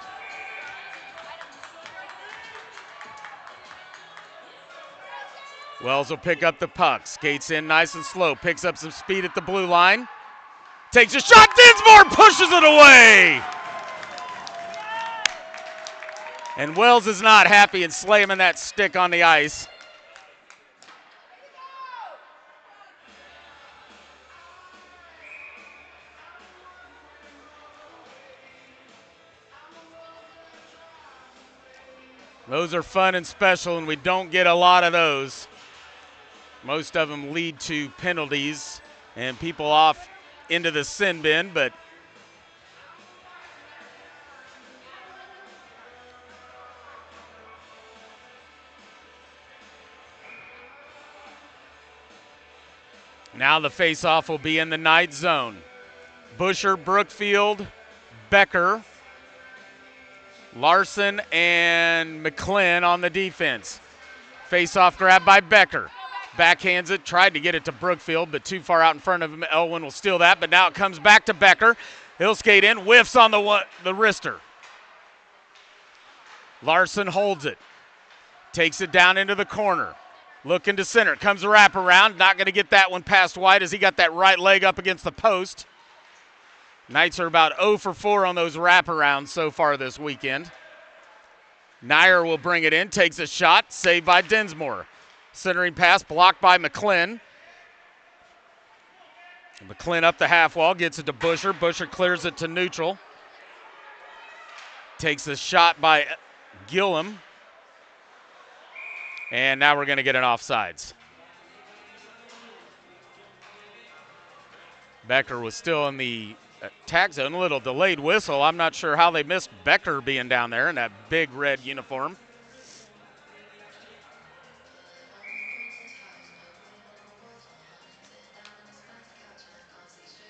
Wells will pick up the puck. Skates in nice and slow. Picks up some speed at the blue line. Takes a shot. Dinsmore pushes it away. And Wells is not happy and slamming that stick on the ice. Those are fun and special, and we don't get a lot of those. Most of them lead to penalties and people off into the sin bin, but now the face-off will be in the Knight zone. Busher, Brookfield, Becker, Larson, and McClin on the defense. Face-off grab by Becker. Backhands it, tried to get it to Brookfield, but too far out in front of him. Elwin will steal that, but now it comes back to Becker. He'll skate in, whiffs on the wrister. Larson holds it, takes it down into the corner. Looking to center, comes a wraparound. Not going to get that one past White as he got that right leg up against the post. Knights are about 0 for 4 on those wraparounds so far this weekend. Nyer will bring it in, takes a shot, saved by Dinsmore. Centering pass blocked by McClin. McClin up the half wall, gets it to Busher. Busher clears it to neutral. Takes a shot by Gillum. And now we're going to get an offsides. Becker was still in the tag zone, a little delayed whistle. I'm not sure how they missed Becker being down there in that big red uniform.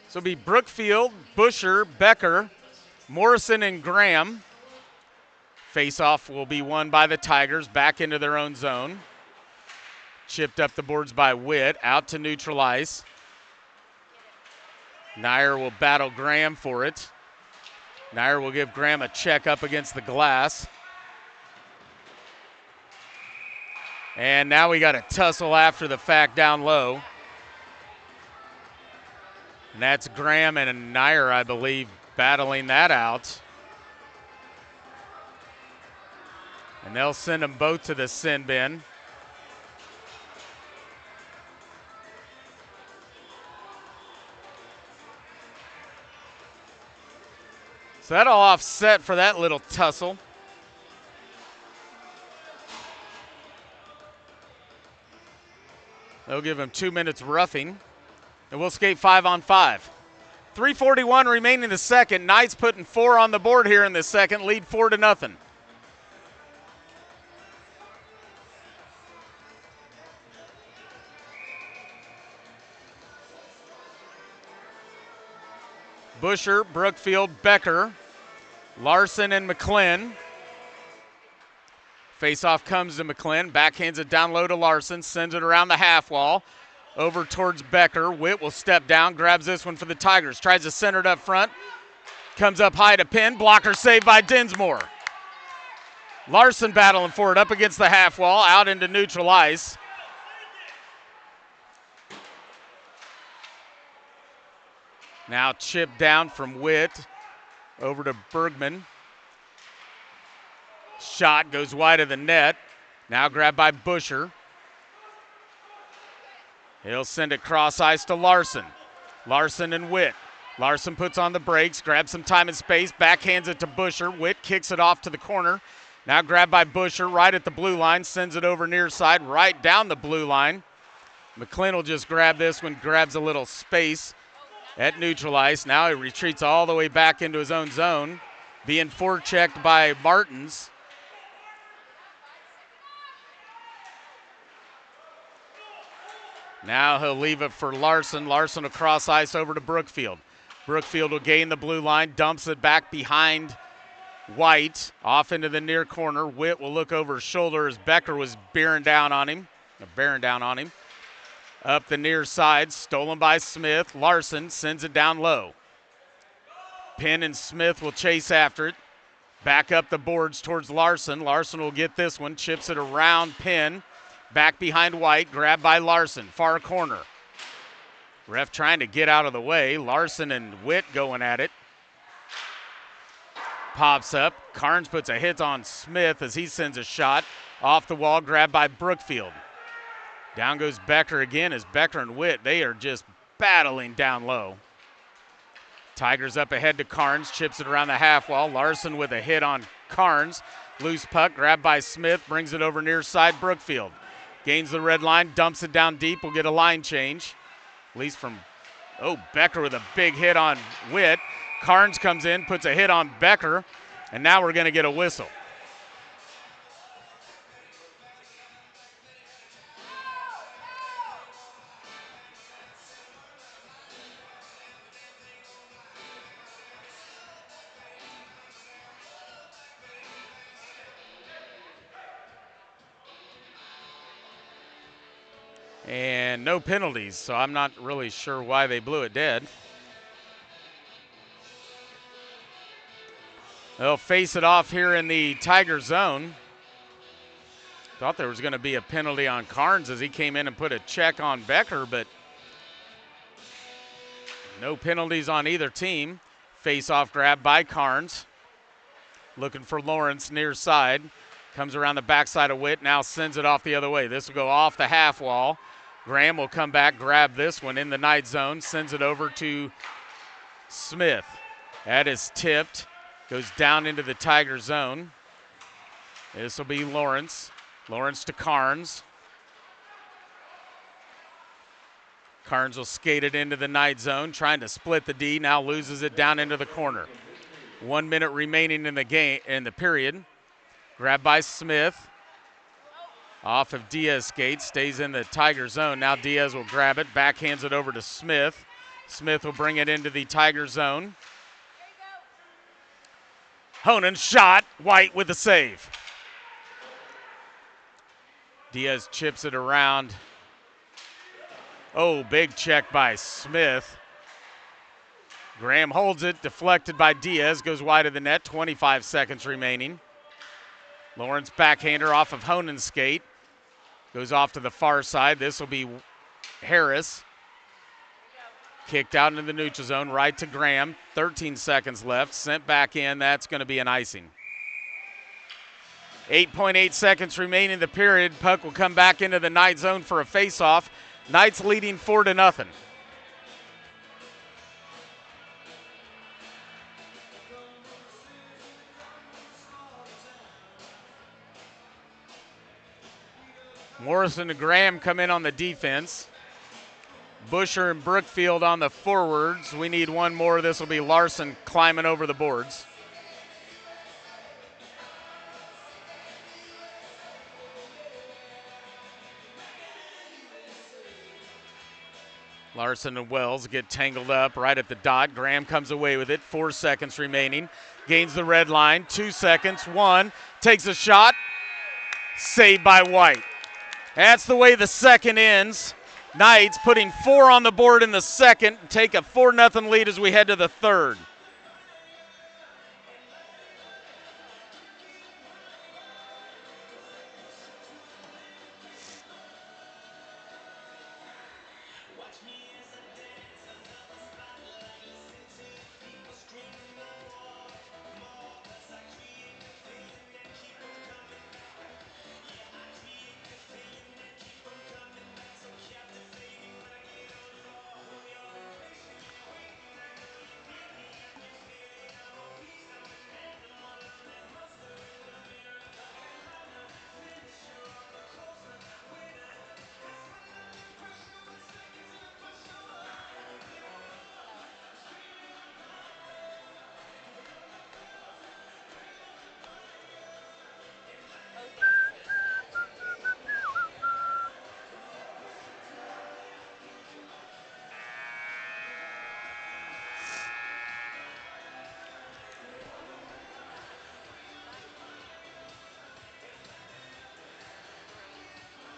So it'll be Brookfield, Busher, Becker, Morrison, and Graham. Face-off will be won by the Tigers back into their own zone. Chipped up the boards by Witt, out to neutral ice. Nyer will battle Graham for it. Nyer will give Graham a check up against the glass. And now we got a tussle after the fact down low. And that's Graham and Nyer, I believe, battling that out. And they'll send them both to the sin bin. So that'll offset for that little tussle. They'll give him 2 minutes roughing, and we'll skate 5-on-5. 3:41 remaining in the second. Knights putting 4 on the board here in the second, lead 4-0. Busher, Brookfield, Becker, Larson, and McClin. Face-off comes to McClin, backhands it down low to Larson, sends it around the half wall, over towards Becker. Witt will step down, grabs this one for the Tigers, tries to center it up front, comes up high to pin, blocker saved by Dinsmore. Larson battling for it up against the half wall, out into neutral ice. Now chipped down from Witt over to Bergman. Shot goes wide of the net. Now grabbed by Busher. He'll send it cross ice to Larson. Larson and Witt. Larson puts on the brakes, grabs some time and space, backhands it to Busher. Witt kicks it off to the corner. Now grabbed by Busher right at the blue line, sends it over near side, right down the blue line. McClin will just grab this one, grabs a little space at neutral ice. Now he retreats all the way back into his own zone, being forechecked by Martins. Now he'll leave it for Larson. Larson across ice over to Brookfield. Brookfield will gain the blue line, dumps it back behind White, off into the near corner. Witt will look over his shoulder as Becker was bearing down on him. Up the near side, stolen by Smith. Larson sends it down low. Penn and Smith will chase after it. Back up the boards towards Larson. Larson will get this one, chips it around Penn. Back behind White, grabbed by Larson, far corner. Ref trying to get out of the way. Larson and Witt going at it. Pops up. Carnes puts a hit on Smith as he sends a shot. Off the wall, grabbed by Brookfield. Down goes Becker again as Becker and Witt, they are just battling down low. Tigers up ahead to Carnes, chips it around the half wall. Larson with a hit on Carnes. Loose puck, grabbed by Smith, brings it over near side Brookfield. Gains the red line, dumps it down deep, will get a line change. At least from, Becker with a big hit on Witt. Carnes comes in, puts a hit on Becker, and now we're gonna get a whistle. And no penalties, so I'm not really sure why they blew it dead. They'll face it off here in the Tiger zone. Thought there was going to be a penalty on Carnes as he came in and put a check on Becker, but no penalties on either team. Face-off grab by Carnes. Looking for Lawrence near side. Comes around the backside of Witt, now sends it off the other way. This will go off the half wall. Graham will come back, grab this one in the Knight zone, sends it over to Smith. That is tipped, goes down into the Tiger zone. This will be Lawrence. Lawrence to Carnes. Carnes will skate it into the Knight zone, trying to split the D, now loses it down into the corner. 1 minute remaining in the game, in the period. Grabbed by Smith. Off of Diaz skate, stays in the Tiger zone. Now Diaz will grab it, backhands it over to Smith. Smith will bring it into the Tiger zone. Honan shot, White with the save. Diaz chips it around. Big check by Smith. Graham holds it, deflected by Diaz, goes wide of the net, 25 seconds remaining. Lawrence backhander off of Honan's skate. Goes off to the far side. This will be Harris. Kicked out into the neutral zone, right to Graham. 13 seconds left, sent back in. That's going to be an icing. 8.8 seconds remaining in the period. Puck will come back into the Knight zone for a face-off. Knights leading 4-0. Morrison and Graham come in on the defense. Busher and Brookfield on the forwards. We need one more. This will be Larson climbing over the boards. Larson and Wells get tangled up right at the dot. Graham comes away with it. 4 seconds remaining. Gains the red line. 2 seconds. 1. Takes a shot. Saved by White. That's the way the second ends. Knights putting 4 on the board in the second. Take a 4-0 lead as we head to the third.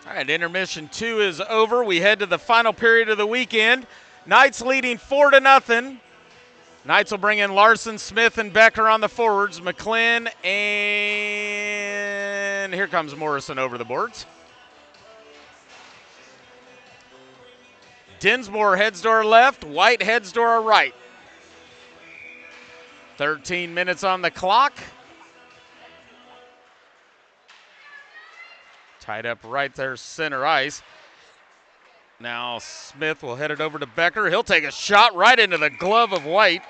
All right, intermission 2 is over. We head to the final period of the weekend. Knights leading 4-0. Knights will bring in Larson, Smith, and Becker on the forwards. McClin, and here comes Morrison over the boards. Dinsmore heads to our left. White heads to our right. 13 minutes on the clock. Tied up right there, center ice. Now Smith will head it over to Becker. He'll take a shot right into the glove of White.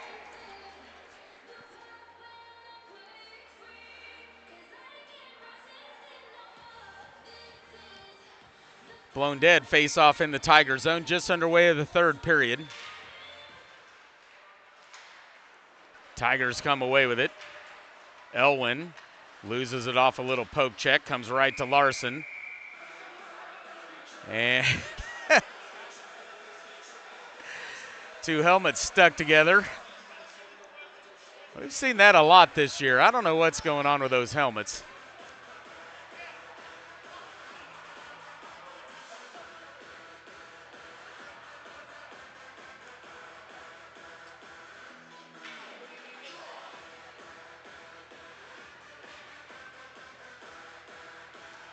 Blown dead, face off in the Tiger zone, just underway of the third period. Tigers come away with it. Elwin loses it off a little poke check, comes right to Larson. And 2 helmets stuck together. We've seen that a lot this year. I don't know what's going on with those helmets.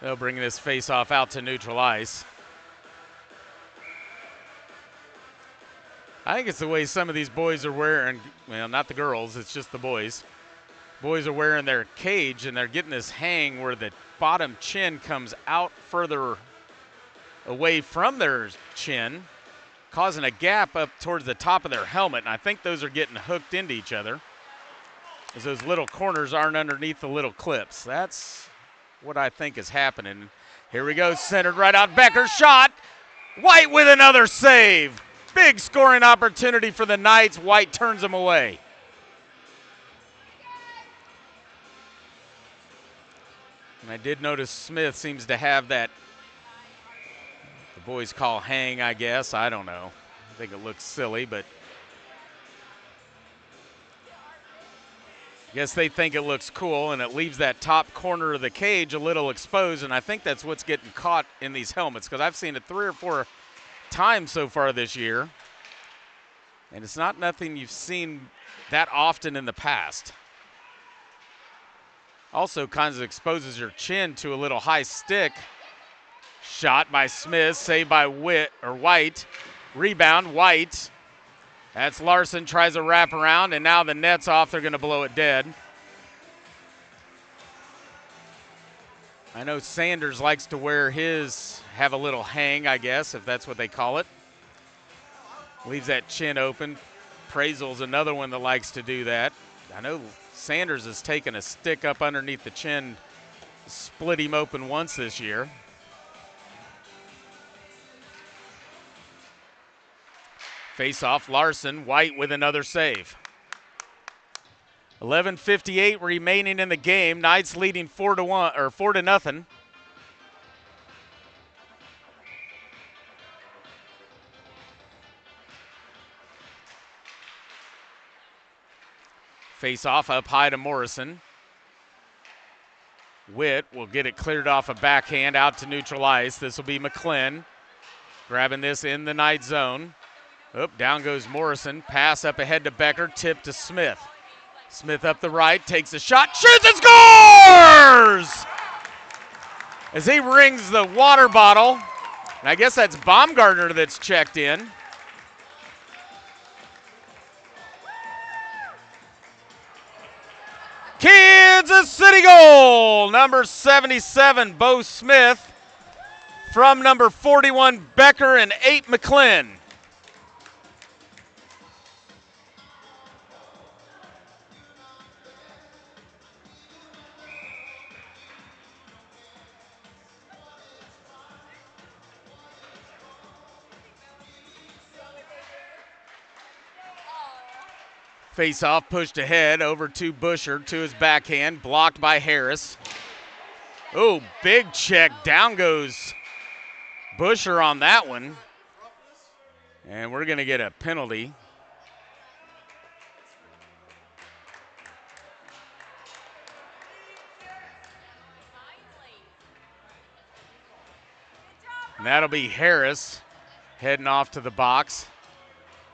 They'll bring this face-off out to neutral ice. I think it's the way some of these boys are wearing, well, not the girls, it's just the boys. Boys are wearing their cage and they're getting this hang where the bottom chin comes out further away from their chin, causing a gap up towards the top of their helmet. And I think those are getting hooked into each other, as those little corners aren't underneath the little clips. That's what I think is happening. Here we go, centered right out. Becker shot. White with another save. Big scoring opportunity for the Knights. White turns them away. And I did notice Smith seems to have that, the boys call hang, I guess. I don't know. I think it looks silly, but I guess they think it looks cool, and it leaves that top corner of the cage a little exposed, and I think that's what's getting caught in these helmets, because I've seen it 3 or 4 times so far this year, and it's not nothing you've seen that often in the past. Also kind of exposes your chin to a little high stick. Shot by Smith, saved by White. Rebound, White. That's Larson, tries a wrap around, and now the net's off. They're going to blow it dead. I know Sanders likes to wear his, have a little hang, I guess, if that's what they call it. Leaves that chin open. Praisel's another one that likes to do that. I know Sanders has taken a stick up underneath the chin, split him open once this year. Face off Larson. White with another save. 11:58 remaining in the game. Knights leading 4-1 or 4-0. Face off up high to Morrison. Witt will get it cleared off a backhand out to neutral ice. This will be McClin grabbing this in the Knight zone. Oop, down goes Morrison. Pass up ahead to Becker. Tip to Smith. Smith up the right, takes a shot, shoots and scores! As he rings the water bottle. And I guess that's Baumgartner that's checked in. Kansas City goal, number 77, Bo Smith, from number 41, Becker, and 8, McClin. Face-off pushed ahead over to Busher to his backhand, blocked by Harris. Oh, big check. Down goes Busher on that one. And we're going to get a penalty. And that'll be Harris heading off to the box.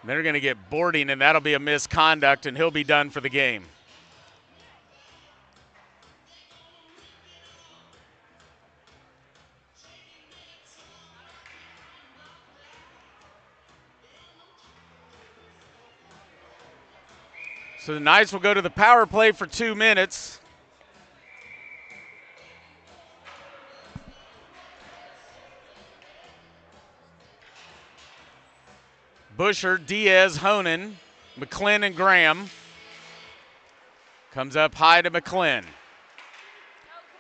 They're going to get boarding, and that'll be a misconduct, and he'll be done for the game. So the Knights will go to the power play for 2 minutes. Busher, Diaz, Honan, McClin, and Graham. Comes up high to McClin.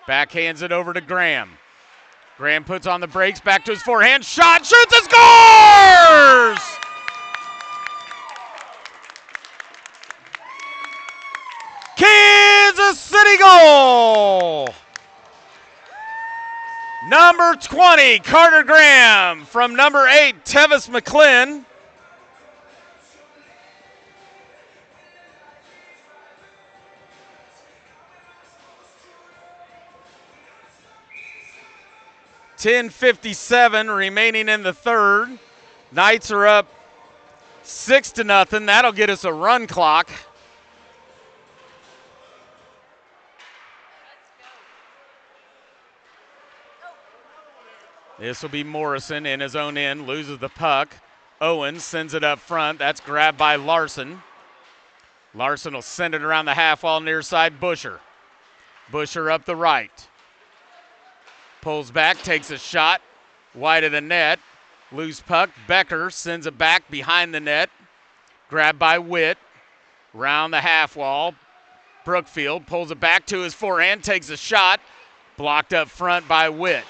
Backhands it over to Graham. Graham puts on the brakes, back to his forehand, shot, shoots, and scores! Kansas City goal! Number 20, Carter Graham, from number 8, Tevis McClin. .10:57 remaining in the third. Knights are up 6-0. That'll get us a run clock. This will be Morrison in his own end, loses the puck. Owens sends it up front. That's grabbed by Larson. Larson will send it around the half wall near side Busher. Busher up the right. Pulls back, takes a shot, wide of the net. Loose puck, Becker sends it back behind the net. Grabbed by Witt, round the half wall. Brookfield pulls it back to his forehand, takes a shot. Blocked up front by Witt.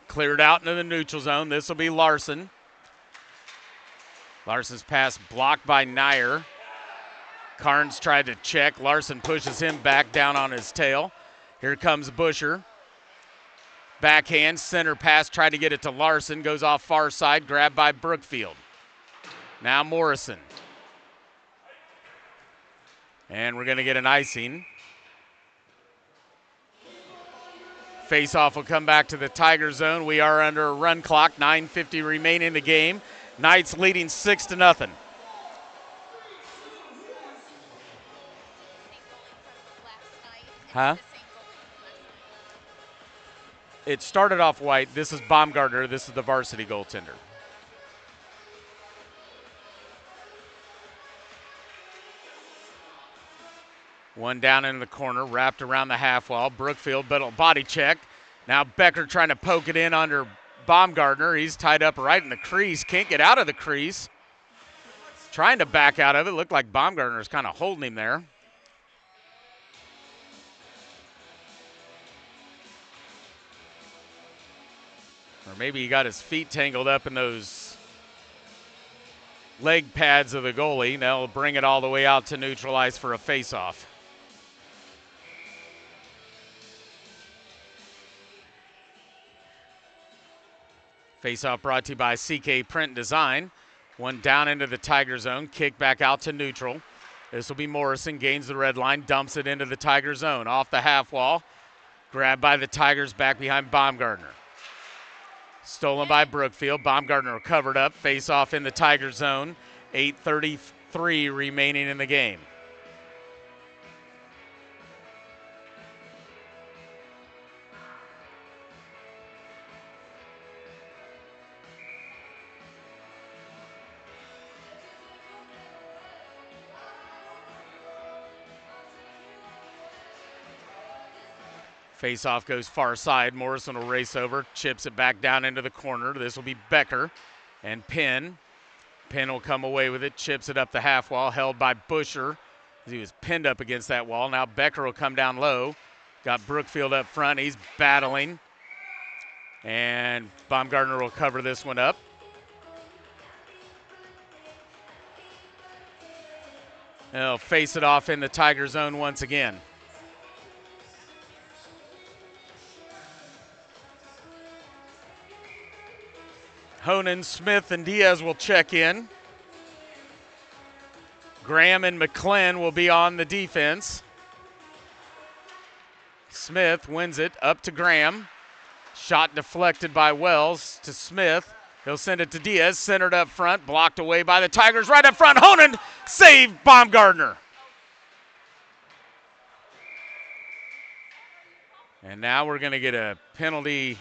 Cleared out into the neutral zone. This will be Larson. Larson's pass blocked by Nyer. Carnes tried to check. Larson pushes him back down on his tail. Here comes Busher. Backhand, center pass, tried to get it to Larson. Goes off far side, grabbed by Brookfield. Now Morrison. And we're going to get an icing. Face-off will come back to the Tiger zone. We are under a run clock, 9:50 remaining in the game. Knights leading 6-0. Huh? It started off White. This is Baumgartner. This is the varsity goaltender. One down in the corner, wrapped around the half wall. Brookfield, body check. Now Becker trying to poke it in under Baumgartner. He's tied up right in the crease. Can't get out of the crease. Trying to back out of it. Looked like Baumgartner's kind of holding him there. Or maybe he got his feet tangled up in those leg pads of the goalie. They'll bring it all the way out to neutral ice for a face-off. Face-off brought to you by CK Print Design. One down into the Tiger zone, kick back out to neutral. This will be Morrison, gains the red line, dumps it into the Tiger zone. Off the half wall, grabbed by the Tigers back behind Baumgartner. Stolen by Brookfield. Baumgartner covered up, face-off in the Tiger zone. 8:33 remaining in the game. Face-off goes far side. Morrison will race over, chips it back down into the corner. This will be Becker and Penn. Penn will come away with it, chips it up the half wall, held by Busher. He was pinned up against that wall. Now Becker will come down low. Got Brookfield up front. He's battling. And Baumgartner will cover this one up. They'll face it off in the Tiger zone once again. Honan, Smith, and Diaz will check in. Graham and McClenn will be on the defense. Smith wins it up to Graham. Shot deflected by Wells to Smith. He'll send it to Diaz, centered up front, blocked away by the Tigers right up front. Honan saved Baumgartner. And now we're going to get a penalty.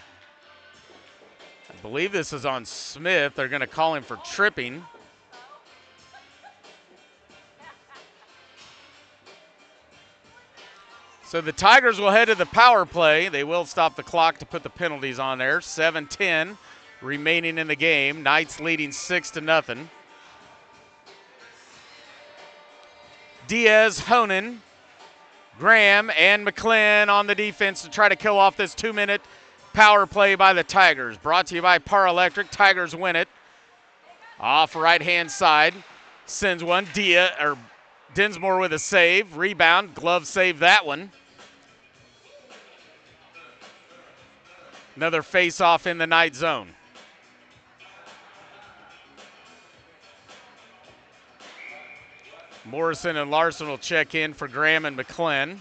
I believe this is on Smith. They're going to call him for tripping. So the Tigers will head to the power play. They will stop the clock to put the penalties on there. 7:10 remaining in the game. Knights leading 6-0. Diaz, Honan, Graham, and McClenn on the defense to try to kill off this 2-minute power play by the Tigers. Brought to you by Par Electric. Tigers win it. Off right-hand side. Sends one. Dinsmore with a save. Rebound. Glove save that one. Another face-off in the Knight zone. Morrison and Larson will check in for Graham and McClenn.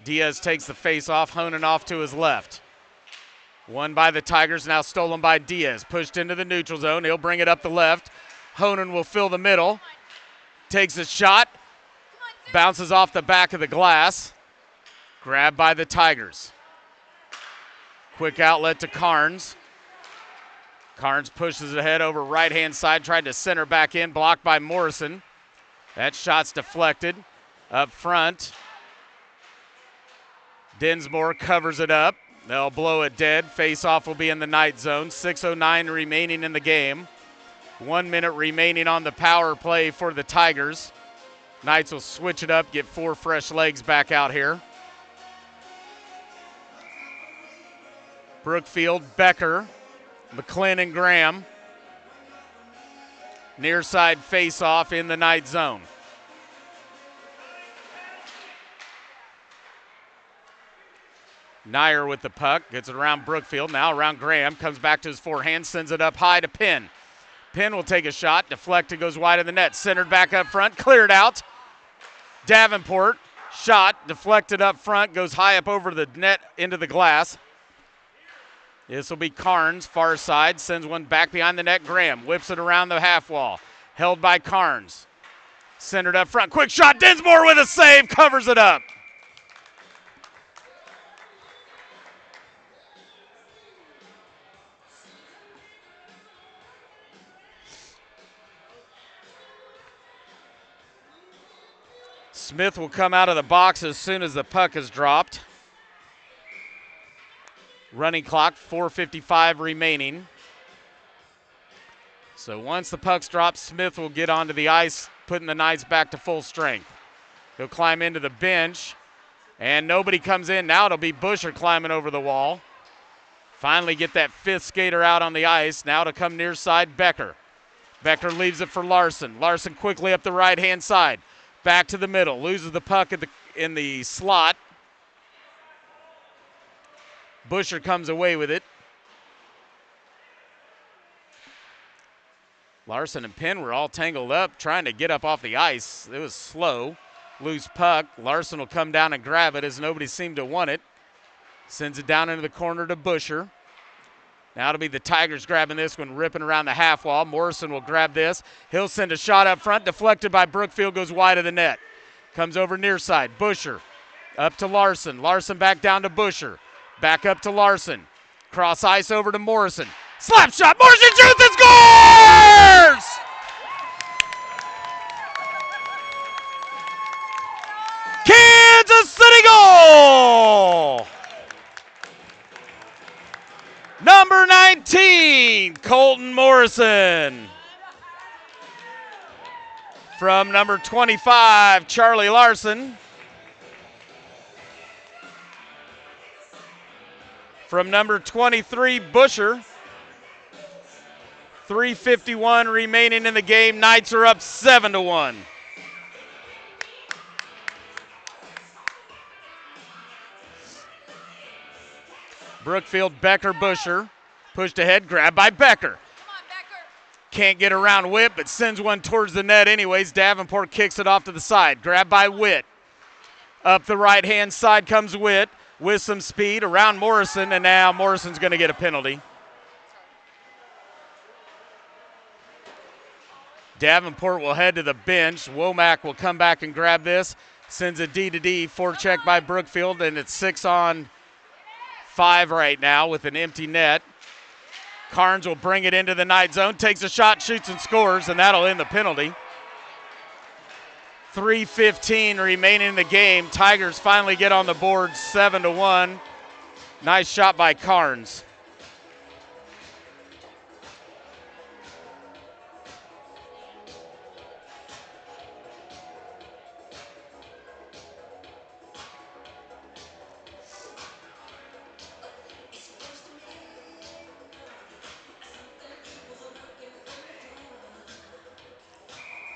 Diaz takes the face-off. Honan off to his left. Won by the Tigers, now stolen by Diaz. Pushed into the neutral zone. He'll bring it up the left. Honan will fill the middle. Takes a shot. Bounces off the back of the glass. Grabbed by the Tigers. Quick outlet to Carnes. Carnes pushes ahead over right-hand side. Tried to center back in. Blocked by Morrison. That shot's deflected. Up front. Dinsmore covers it up. They'll blow it dead. Face-off will be in the Knight zone. 6:09 remaining in the game. 1 minute remaining on the power play for the Tigers. Knights will switch it up, get 4 fresh legs back out here. Brookfield, Becker, McClenn, and Graham. Near side face-off in the Knight zone. Nyer with the puck, gets it around Brookfield, now around Graham, comes back to his forehand, sends it up high to Penn. Penn will take a shot, deflected, goes wide of the net, centered back up front, cleared out. Davenport, shot, deflected up front, goes high up over the net into the glass. This will be Carnes, far side, sends one back behind the net. Graham whips it around the half wall, held by Carnes. Centered up front, quick shot, Dinsmore with a save, covers it up. Smith will come out of the box as soon as the puck is dropped. Running clock, 4:55 remaining. So once the puck's dropped, Smith will get onto the ice, putting the Knights back to full strength. He'll climb into the bench, and nobody comes in. Now it'll be Busher climbing over the wall. Finally get that 5th skater out on the ice. Now to come near side, Becker. Becker leaves it for Larson. Larson quickly up the right-hand side. Back to the middle. Loses the puck in the slot. Busher comes away with it. Larson and Penn were all tangled up trying to get up off the ice. It was slow. Loose puck. Larson will come down and grab it as nobody seemed to want it. Sends it down into the corner to Busher. Now it'll be the Tigers grabbing this one, ripping around the half wall. Morrison will grab this. He'll send a shot up front, deflected by Brookfield, goes wide of the net. Comes over near side. Busher up to Larson. Larson back down to Busher. Back up to Larson. Cross ice over to Morrison. Slap shot. Morrison shoots and scores! Kansas City goal! Number 19, Colton Morrison. From number 25, Charlie Larson. From number 23, Busher. 3:51 remaining in the game. Knights are up 7-1. Brookfield, Becker, Busher. Pushed ahead, grabbed by Becker. Come on, Becker. Can't get around Witt, but sends one towards the net anyways. Davenport kicks it off to the side. Grabbed by Witt. Up the right-hand side comes Witt with some speed around Morrison, and now Morrison's going to get a penalty. Davenport will head to the bench. Womack will come back and grab this. Sends a D-to-D, forecheck by Brookfield, and it's 6-on-5 right now with an empty net. Carnes will bring it into the Knight zone, takes a shot, shoots and scores, and that'll end the penalty. 3:15 remaining in the game. Tigers finally get on the board 7-1. Nice shot by Carnes.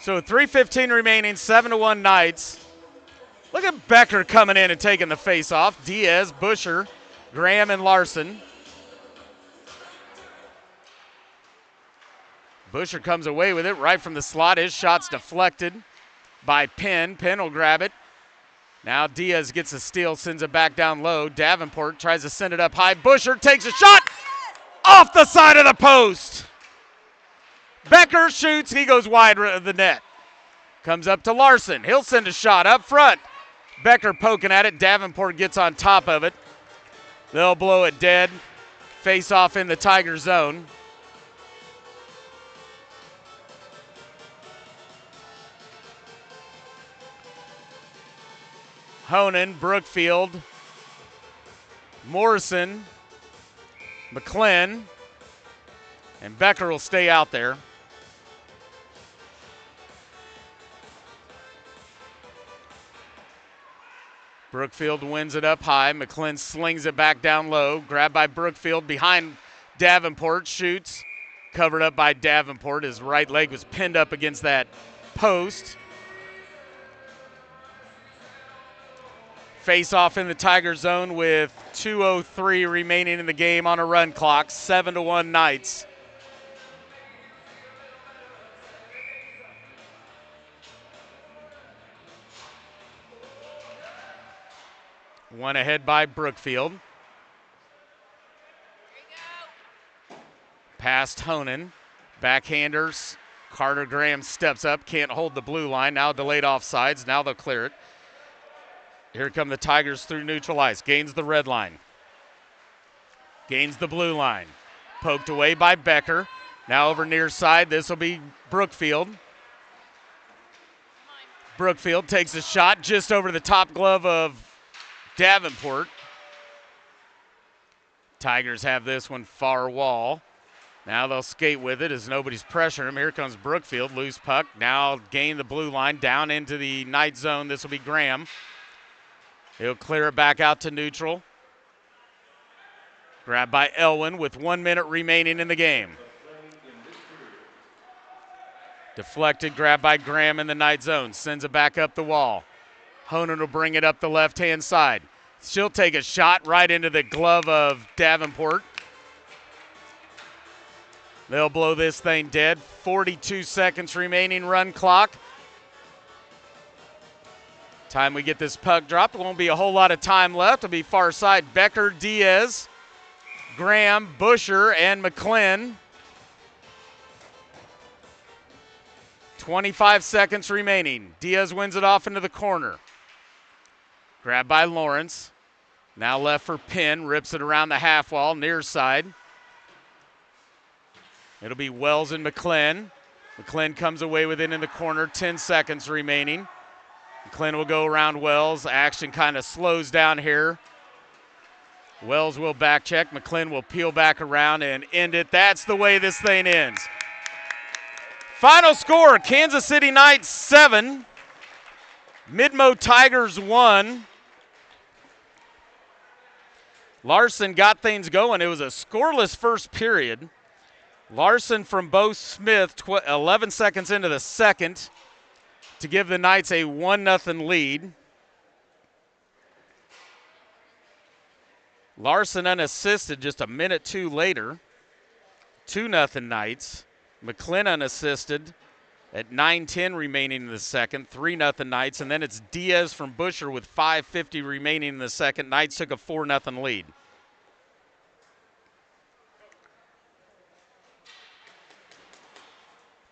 So 3:15 remaining, 7-1 Knights. Look at Becker coming in and taking the face-off. Diaz, Busher, Graham, and Larson. Busher comes away with it right from the slot. His shot's deflected by Penn. Penn will grab it. Now Diaz gets a steal, sends it back down low. Davenport tries to send it up high. Busher takes a shot off the side of the post. Becker shoots, he goes wide of the net. Comes up to Larson, he'll send a shot up front. Becker poking at it, Davenport gets on top of it. They'll blow it dead. Face off in the Tiger zone. Honan, Brookfield, Morrison, McClellan, and Becker will stay out there. Brookfield wins it up high. McClellan slings it back down low. Grabbed by Brookfield behind Davenport. Shoots. Covered up by Davenport. His right leg was pinned up against that post. Face off in the Tiger zone with 2:03 remaining in the game on a run clock. 7-1 Knights. One ahead by Brookfield. Past Honan. Backhanders. Carter Graham steps up. Can't hold the blue line. Now delayed offsides. Now they'll clear it. Here come the Tigers through neutral ice. Gains the red line. Gains the blue line. Poked away by Becker. Now over near side. This will be Brookfield. Brookfield takes a shot just over the top glove of Davenport. Tigers have this one far wall. Now they'll skate with it as nobody's pressuring him. Here comes Brookfield, loose puck. Now gain the blue line down into the Knight zone. This will be Graham. He'll clear it back out to neutral. Grabbed by Elwin with 1 minute remaining in the game. Deflected, grabbed by Graham in the Knight zone. Sends it back up the wall. Honan will bring it up the left-hand side. She'll take a shot right into the glove of Davenport. They'll blow this thing dead. 42 seconds remaining run clock. Time we get this puck dropped, there won't be a whole lot of time left. It'll be far side. Becker, Diaz, Graham, Busher, and McClin. 25 seconds remaining. Diaz wins it off into the corner. Grabbed by Lawrence. Now left for Penn. Rips it around the half wall, near side. It'll be Wells and McClin. McClin comes away with it in the corner. 10 seconds remaining. McClin will go around Wells. Action kind of slows down here. Wells will back check. McClin will peel back around and end it. That's the way this thing ends. Final score, Kansas City Knights 7, Midmo Tigers 1. Larson got things going. It was a scoreless first period. Larson from Bo Smith, 11 seconds into the second, to give the Knights a 1-0 lead. Larson unassisted just a minute two later. 2-0 Knights. McClin unassisted at 9:10 remaining in the second. 3-0 Knights. And then it's Diaz from Busher with 5:50 remaining in the second. Knights took a 4-0 lead.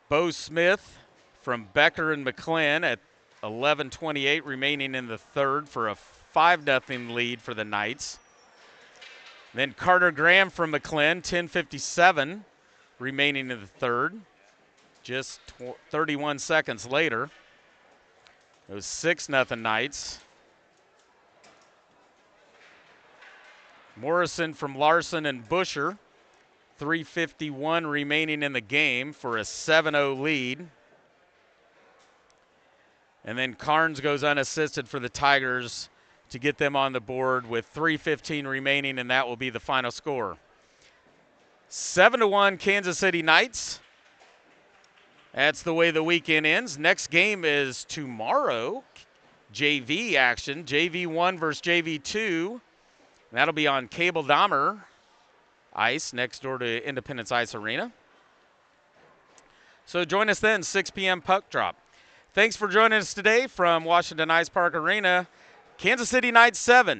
Bo Smith from Becker and McClin at 11:28 remaining in the third for a 5-0 lead for the Knights. Then Carter Graham from McClin, 10:57 remaining in the third. Just 31 seconds later, it was 6-0 Knights. Morrison from Larson and Busher, 3:51 remaining in the game for a 7-0 lead. And then Carnes goes unassisted for the Tigers to get them on the board with 3:15 remaining, and that will be the final score. 7-1 Kansas City Knights. That's the way the weekend ends. Next game is tomorrow. JV action, JV1 versus JV2. That'll be on Cable Dahmer Ice next door to Independence Ice Arena. So join us then, 6 p.m. puck drop. Thanks for joining us today from Washington Ice Park Arena. Kansas City Knights 7.